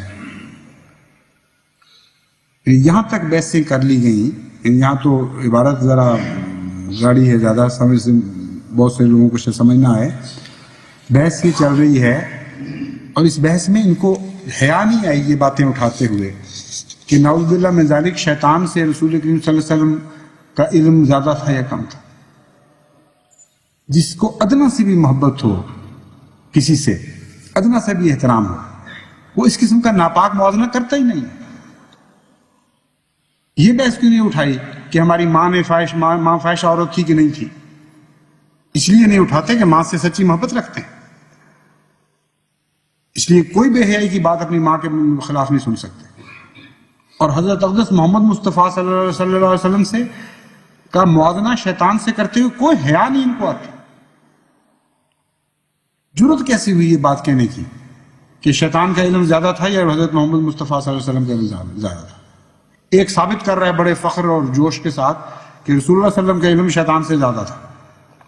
یہاں تک بحثیں کر لی گئیں. یہاں تو عبارت ذرا گاڑی ہے، زیادہ سمجھ سے بہت سے لوگوں کو سمجھ نہ آئے. بحث یہ چل رہی ہے اور اس بحث میں ان کو حیا نہیں آئی یہ باتیں اٹھاتے ہوئے کہ نعوذ باللہ من ذالک شیطان سے رسول کریم صلی اللہ علیہ وسلم کا علم زیادہ تھا یا کم تھا. جس کو ادنا سے بھی محبت ہو، کسی سے ادنا سے بھی احترام ہو، وہ اس قسم کا ناپاک موازنہ کرتا ہی نہیں. یہ بحث کیوں نہیں اٹھائی کہ ہماری ماں فاحش عورت تھی کہ نہیں تھی؟ اس لیے نہیں اٹھاتے کہ ماں سے سچی محبت رکھتے ہیں. اس لیے کوئی بے حیائی کی بات اپنی ماں کے خلاف نہیں سن سکتے. اور حضرت اقدس محمد مصطفیٰ صلی اللہ علیہ وسلم سے کا موازنہ شیطان سے کرتے ہوئے کوئی حیا نہیں ان کو آتی. جرت کیسی ہوئی یہ بات کہنے کی کہ شیطان کا علم زیادہ تھا یا حضرت محمد مصطفیٰ صلی اللہ علیہ وسلم کا علم زیادہ تھا؟ ایک ثابت کر رہا ہے بڑے فخر اور جوش کے ساتھ کہ رسول اللہ صلی اللہ علیہ وسلم کا علم شیطان سے زیادہ تھا،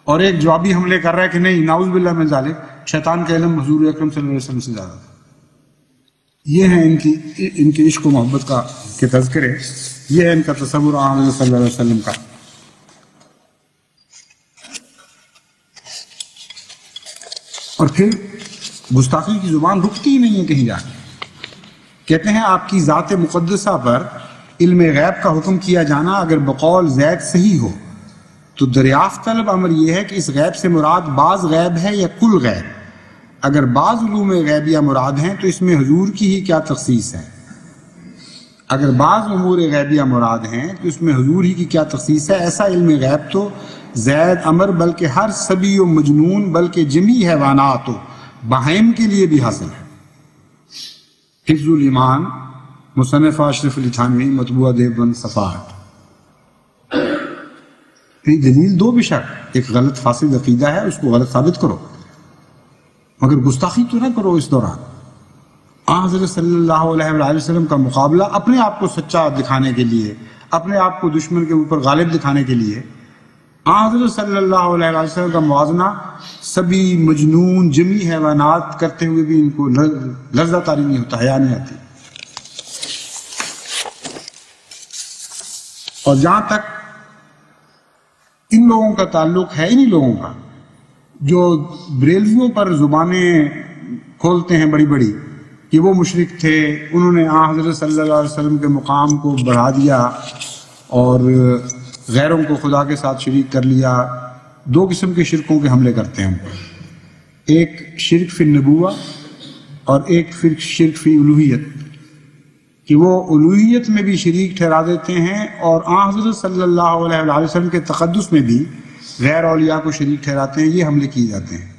اور ایک جوابی حملے کر رہا ہے کہ نہیں، نعوذ باللہ من ذالک، شیطان کا علم حضور اکرم صلی اللہ علیہ وسلم سے زیادہ تھا. یہ ہے ان کے عشق و محبت کا کے تذکرے، یہ ہے ان کا تصور حضرت صلی اللہ علیہ وسلم کا. اور پھر گستاخی کی زبان رکتی ہی نہیں ہے کہیں جا کے. کہتے ہیں آپ کی ذات مقدسہ پر علم غیب کا حکم کیا جانا اگر بقول زید صحیح ہو تو دریافت طلب امر یہ ہے کہ اس غیب سے مراد بعض غیب ہے یا کل غیب. اگر بعض علوم غیبیہ مراد ہیں تو اس میں حضور کی ہی کیا تخصیص ہے؟ اگر بعض امور غیبیہ مراد ہیں تو اس میں حضور ہی کی کیا تخصیص ہے؟ ایسا علم غیب تو زید امر بلکہ ہر سبی و مجنون بلکہ جمی حیوانات و بہائم کے لیے بھی حاصل ہے. حفظ الایمان، مصنف اشرف علی تھانوی، مطبوعہ دیوبند صفحات. دلیل دو بشک، ایک غلط فاسد عقیدہ ہے، اس کو غلط ثابت کرو، مگر گستاخی تو نہ کرو اس دوران. حضرت صلی اللہ علیہ وآلہ وسلم کا مقابلہ اپنے آپ کو سچا دکھانے کے لیے، اپنے آپ کو دشمن کے اوپر غالب دکھانے کے لیے، حضرت صلی اللہ علیہ وآلہ وسلم کا موازنہ سبھی مجنون جمی حیوانات کرتے ہوئے بھی ان کو لرزہ طاری نہیں ہوتا، حیا نہیں آتی. اور جہاں تک ان لوگوں کا تعلق ہے، انہی لوگوں کا جو بریلویوں پر زبانیں کھولتے ہیں بڑی بڑی کہ وہ مشرک تھے، انہوں نے حضرت صلی اللہ علیہ وسلم کے مقام کو بڑھا دیا اور غیروں کو خدا کے ساتھ شریک کر لیا. دو قسم کے شرکوں کے حملے کرتے ہیں ہم پر، ایک شرک فی النبوہ اور ایک شرک فی الوہیت، کہ وہ الوہیت میں بھی شریک ٹھہرا دیتے ہیں اور حضرت صلی اللہ علیہ وآلہ وسلم کے تقدس میں بھی غیر اولیاء کو شریک ٹھہراتے ہیں. یہ حملے کیے جاتے ہیں.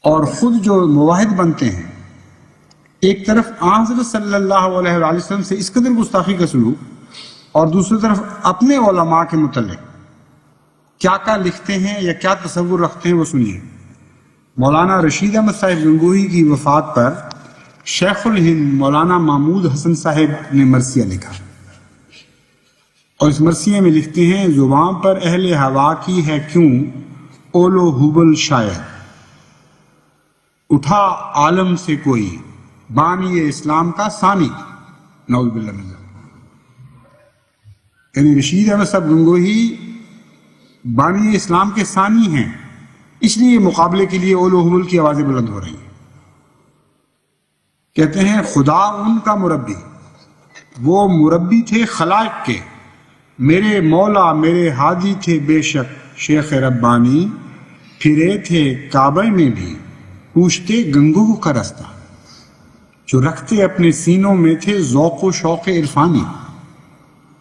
اور خود جو مواحد بنتے ہیں، ایک طرف حضرت صلی اللہ علیہ وآلہ وسلم سے اس قدر گستاخی کا سلوک، اور دوسری طرف اپنے علماء کے متعلق کیا کیا لکھتے ہیں یا کیا تصور رکھتے ہیں وہ سنیے. مولانا رشید احمد صاحب گنگوہی کی وفات پر شیخ الہند مولانا محمود حسن صاحب نے مرثیہ لکھا، اور اس مرثیے میں لکھتے ہیں: زبان پر اہل ہوا کی ہے کیوں اول و حبل شاید، اٹھا عالم سے کوئی بانی اسلام کا ثانی. نعوذ باللہ من ذالک. یعنی رشید احمد صاحب گنگوہی بانی اسلام کے ثانی ہیں، اس لیے مقابلے کے لیے اول و حبل کی آوازیں بلند ہو رہی ہیں. کہتے ہیں خدا ان کا مربی، وہ مربی تھے خلائق کے، میرے مولا میرے ہادی تھے بے شک شیخ ربانی، پھرے تھے کعبہ میں بھی پوچھتے گنگو کا رستہ، جو رکھتے اپنے سینوں میں تھے ذوق و شوق عرفانی.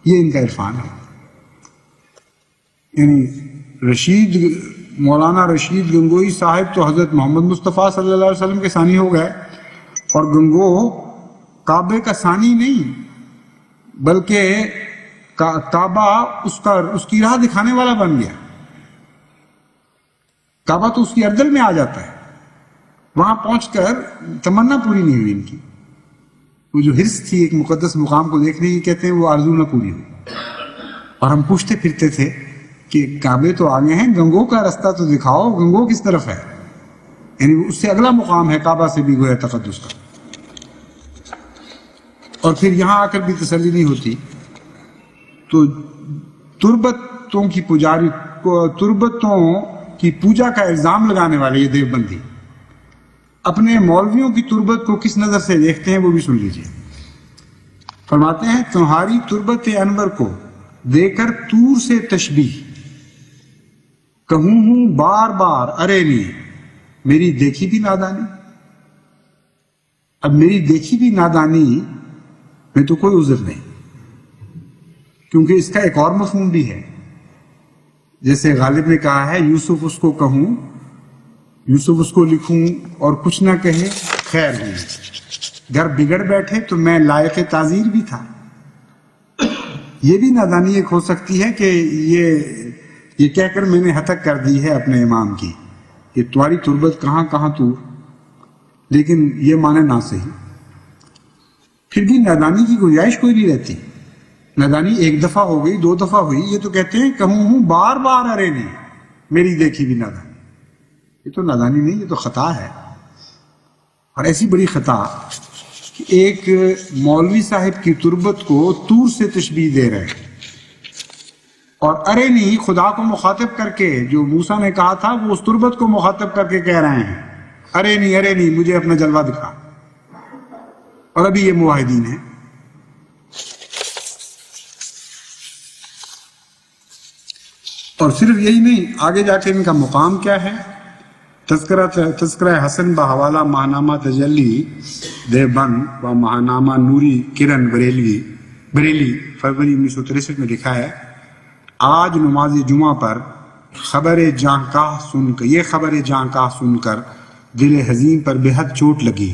یہ ان کا عرفان ہے. یعنی مولانا رشید گنگوئی صاحب تو حضرت محمد مصطفیٰ صلی اللہ علیہ وسلم کے ثانی ہو گئے، اور گنگو کعبے کا ثانی نہیں بلکہ کعبہ اس کی راہ دکھانے والا بن گیا. کعبہ تو اس کی اردل میں آ جاتا ہے، وہاں پہنچ کر تمنا پوری نہیں ہوئی ان کی. وہ جو حرص تھی ایک مقدس مقام کو دیکھنے کی، کہتے ہیں وہ آرزو نہ پوری ہوئی. اور ہم پوچھتے پھرتے تھے کہ کعبے تو آگے ہیں، گنگو کا رستہ تو دکھاؤ، گنگو کس طرف ہے؟ یعنی اس سے اگلا مقام ہے کعبہ سے بھی گویا تقدس کا. اور پھر یہاں آ کر بھی تسلی نہیں ہوتی تو تربتوں کی پوجا کا الزام لگانے والے یہ دیوبندی اپنے مولویوں کی تربت کو کس نظر سے دیکھتے ہیں وہ بھی سن لیجیے. فرماتے ہیں تمہاری تربت انور کو دے کر تور سے تشبیہ کہوں ہوں بار بار ارے نہیں میری دیکھی بھی نادانی. اب میری دیکھی بھی نادانی میں تو کوئی عذر نہیں، کیونکہ اس کا ایک اور مفہوم بھی ہے. جیسے غالب نے کہا ہے یوسف اس کو کہوں، یوسف اس کو لکھوں اور کچھ نہ کہے خیر ہوئی، گھر بگڑ بیٹھے تو میں لائق تعزیر بھی تھا. یہ بھی نادانی ایک ہو سکتی ہے کہ یہ کہہ کر میں نے ہتک کر دی ہے اپنے امام کی کہ تمہاری تربت کہاں کہاں تو، لیکن یہ معنی نہ صحیح. پھر بھی نادانی کی گنجائش کوئی نہیں رہتی. نادانی ایک دفعہ ہو گئی، دو دفعہ ہوئی، یہ تو کہتے ہیں کہوں ہوں بار بار ارے نہیں میری دیکھی بھی نادانی. یہ تو نادانی نہیں، یہ تو خطا ہے. اور ایسی بڑی خطا کہ ایک مولوی صاحب کی تربت کو تور سے تشبیہ دے رہے ہیں، اور ارے نہیں خدا کو مخاطب کر کے جو موسیٰ نے کہا تھا وہ اس تربت کو مخاطب کر کے کہہ رہے ہیں ارے نہیں مجھے اپنا جلوہ دکھا. اور ابھی یہ موحدین ہیں. اور صرف یہی نہیں، آگے جا کے ان کا مقام کیا ہے. تذکرہ حسن بحوالہ ماہنامہ تجلی دیوبند و ماہنامہ نوری کرن بریلی فروری 1963 میں لکھا ہے آج نماز جمعہ پر یہ خبر جاں سن کر دل حزین پر بے حد چوٹ لگی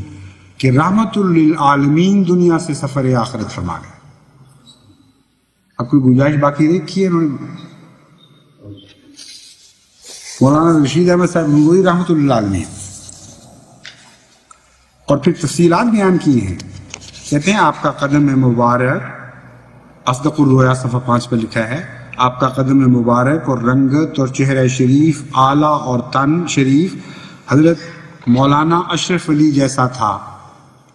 کہ رحمت للعالمین دنیا سے سفر آخرت فرما گئے. اب کوئی گنجائش باقی رکھی ہے انہوں نے؟ مولانا رشید احمد صاحب گنگوئی رحمۃ اللہ علیہ، اور پھر تفصیلات بیان کی ہیں. کہتے ہیں آپ کا قدم مبارک، اصدق الرؤیا صفحہ 5 پہ لکھا ہے آپ کا قدم مبارک اور رنگت اور چہرہ شریف اعلیٰ اور تن شریف حضرت مولانا اشرف علی جیسا تھا.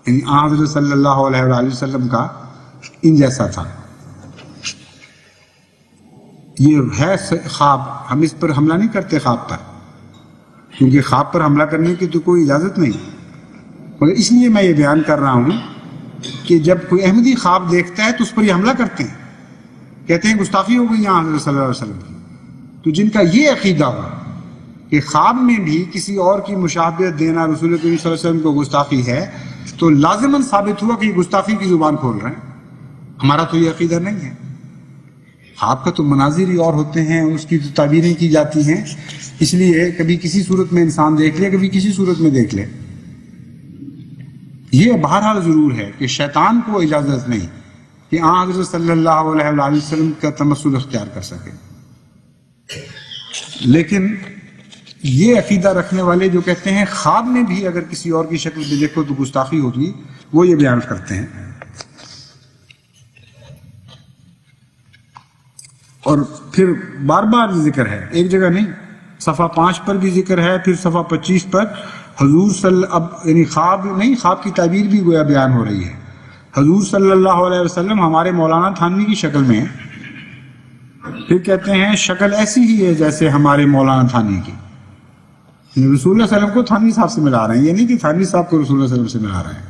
یعنی حضرت صلی اللہ علیہ وآلہ وسلم کا ان جیسا تھا. یہ ہے خواب. ہم اس پر حملہ نہیں کرتے خواب پر، کیونکہ خواب پر حملہ کرنے کی تو کوئی اجازت نہیں، مگر اس لیے میں یہ بیان کر رہا ہوں کہ جب کوئی احمدی خواب دیکھتا ہے تو اس پر یہ حملہ کرتے ہیں، کہتے ہیں گستاخی ہو گئی یہاں حضرت صلی اللہ علیہ وسلم کی. تو جن کا یہ عقیدہ ہو کہ خواب میں بھی کسی اور کی مشابہت دینا رسول کریم صلی اللہ علیہ وسلم کو گستاخی ہے، تو لازماً ثابت ہوا کہ یہ گستاخی کی زبان کھول رہے ہیں. ہمارا تو یہ عقیدہ نہیں ہے. خواب کا تو مناظر ہی اور ہوتے ہیں، اس کی تو تعبیریں کی جاتی ہیں، اس لیے کبھی کسی صورت میں انسان دیکھ لے، کبھی کسی صورت میں دیکھ لے. یہ بہرحال ضرور ہے کہ شیطان کو اجازت نہیں کہ حضرت صلی اللہ علیہ وآلہ وسلم کا تمثل اختیار کر سکے. لیکن یہ عقیدہ رکھنے والے جو کہتے ہیں خواب میں بھی اگر کسی اور کی شکل میں دیکھو تو گستاخی ہوگی، وہ یہ بیان کرتے ہیں. اور پھر بار بار ذکر ہے، ایک جگہ نہیں، صفحہ 5 پر بھی ذکر ہے، پھر صفحہ 25 پر حضور یعنی خواب نہیں، خواب کی تعبیر بھی گویا بیان ہو رہی ہے. حضور صلی اللہ علیہ وسلم ہمارے مولانا تھانوی کی شکل میں، پھر کہتے ہیں شکل ایسی ہی ہے جیسے ہمارے مولانا تھانوی کی. رسول اللہ صلی اللہ علیہ وسلم کو تھانوی صاحب سے ملا رہے ہیں، یہ نہیں کہ تھانوی صاحب کو رسول اللہ صلی اللہ علیہ وسلم سے ملا رہے ہیں.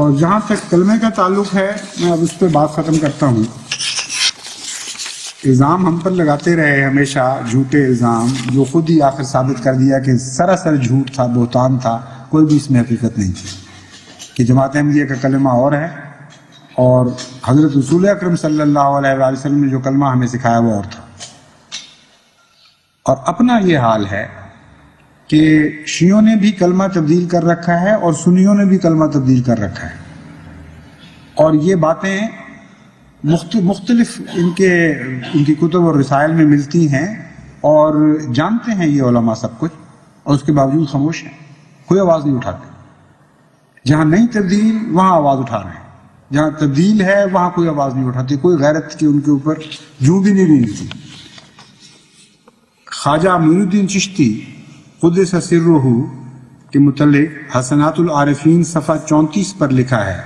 اور جہاں تک کلمے کا تعلق ہے میں اب اس پہ بات ختم کرتا ہوں. الزام ہم پر لگاتے رہے ہمیشہ، جھوٹے الزام، جو خود ہی آخر ثابت کر دیا کہ سراسر جھوٹ تھا، بہتان تھا، کوئی بھی اس میں حقیقت نہیں تھی. کہ جماعت احمدیہ کا کلمہ اور ہے اور حضرت رسول اکرم صلی اللہ علیہ وآلہ وسلم نے جو کلمہ ہمیں سکھایا وہ اور تھا. اور اپنا یہ حال ہے کہ شیعوں نے بھی کلمہ تبدیل کر رکھا ہے اور سنیوں نے بھی کلمہ تبدیل کر رکھا ہے، اور یہ باتیں مختلف ان کی کتب اور رسائل میں ملتی ہیں، اور جانتے ہیں یہ علماء سب کچھ، اور اس کے باوجود خاموش ہیں، کوئی آواز نہیں اٹھاتے. جہاں نہیں تبدیل وہاں آواز اٹھا رہے ہیں، جہاں تبدیل ہے وہاں کوئی آواز نہیں اٹھاتے، کوئی غیرت کی ان کے اوپر جوں بھی نہیں ملتی. خواجہ معین الدین چشتی قدس سرہ کے متعلق حسنات العارفین صفحہ 34 پر لکھا ہے،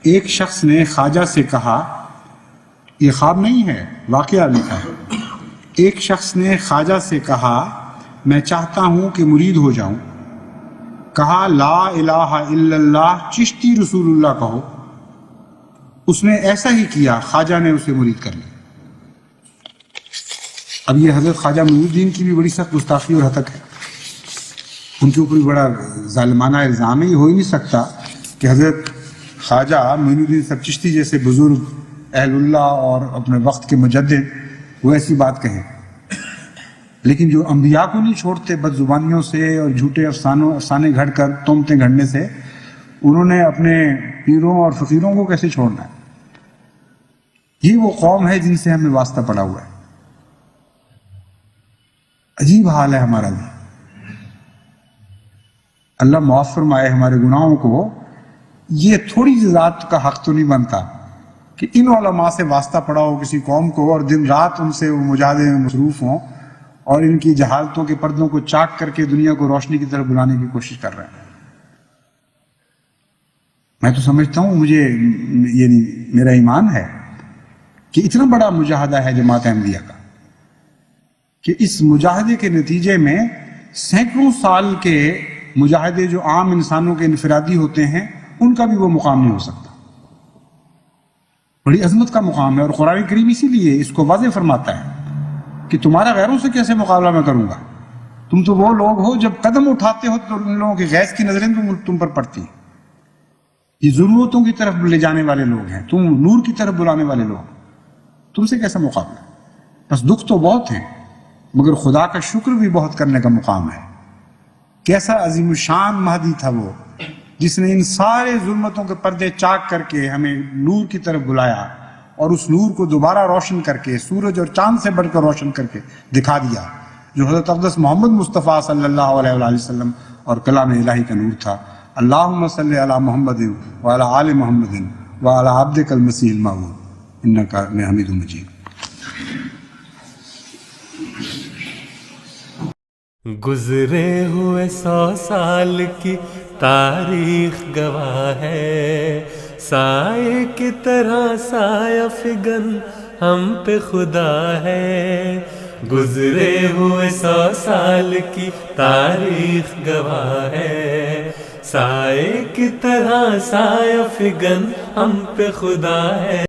ایک شخص نے خواجہ سے کہا، یہ خواب نہیں ہے، واقعہ لکھا ہے، ایک شخص نے خواجہ سے کہا میں چاہتا ہوں کہ مرید ہو جاؤں. کہا لا الہ الا اللہ چشتی رسول اللہ کہو. اس نے ایسا ہی کیا، خواجہ نے اسے مرید کر لیا. اب یہ حضرت خواجہ معین الدین کی بھی بڑی سخت گستاخی اور ہتک ہے، ان کے اوپر بھی بڑا ظالمانہ الزام ہے. یہ ہو ہی نہیں سکتا کہ حضرت خواجہ معین الدین سب چشتی جیسے بزرگ اہل اللہ اور اپنے وقت کے مجدد وہ ایسی بات کہیں. لیکن جو انبیاء کو نہیں چھوڑتے بد زبانیوں سے اور جھوٹے افسانے گھڑ کر تہمتیں گھڑنے سے، انہوں نے اپنے پیروں اور فقیروں کو کیسے چھوڑنا ہے؟ یہ وہ قوم ہے جن سے ہمیں واسطہ پڑا ہوا ہے. عجیب حال ہے ہمارا بھی. اللہ معاف فرمائے ہمارے گناہوں کو. یہ تھوڑی سی ذات کا حق تو نہیں بنتا کہ ان علماء سے واسطہ پڑا ہو کسی قوم کو، اور دن رات ان سے وہ مجاہدے میں مصروف ہوں اور ان کی جہالتوں کے پردوں کو چاک کر کے دنیا کو روشنی کی طرف بلانے کی کوشش کر رہے ہیں. میں تو سمجھتا ہوں، مجھے یعنی میرا ایمان ہے کہ اتنا بڑا مجاہدہ ہے جماعت احمدیہ کا کہ اس مجاہدے کے نتیجے میں سینکڑوں سال کے مجاہدے جو عام انسانوں کے انفرادی ہوتے ہیں ان کا بھی وہ مقام نہیں ہو سکتا. بڑی عظمت کا مقام ہے، اور قرآن کریم اسی لیے اس کو واضح فرماتا ہے کہ تمہارا غیروں سے کیسے مقابلہ میں کروں گا. تم تو وہ لوگ ہو جب قدم اٹھاتے ہو تو ان لوگوں کی غیظ کی نظریں تم پر پڑتی ہیں. یہ ضرورتوں کی طرف لے جانے والے لوگ ہیں، تم نور کی طرف بلانے والے لوگ، تم سے کیسا مقابلہ؟ بس دکھ تو بہت ہیں، مگر خدا کا شکر بھی بہت کرنے کا مقام ہے. کیسا عظیم الشان مہدی تھا وہ، جس نے ان سارے ظلمتوں کے پردے چاک کر کے ہمیں نور کی طرف بلایا، اور اس نور کو دوبارہ روشن کر کے سورج اور چاند سے بڑھ کر روشن کر کے دکھا دیا، جو حضرت اقدس محمد مصطفیٰ صلی اللہ علیہ وآلہ وسلم اور کلام الہی کا نور تھا. اللہم صلی علی محمد وعلی آل محمد وعلی عبدک المسیح الموعود انک حمید مجید. گزرے ہوئے 100 سال کی تاریخ گواہ ہے، سائے کی طرح سایہ فگن ہم پہ خدا ہے. گزرے ہوئے 100 سال کی تاریخ گواہ ہے، سائے کی طرح سایہ فگن ہم پہ خدا ہے.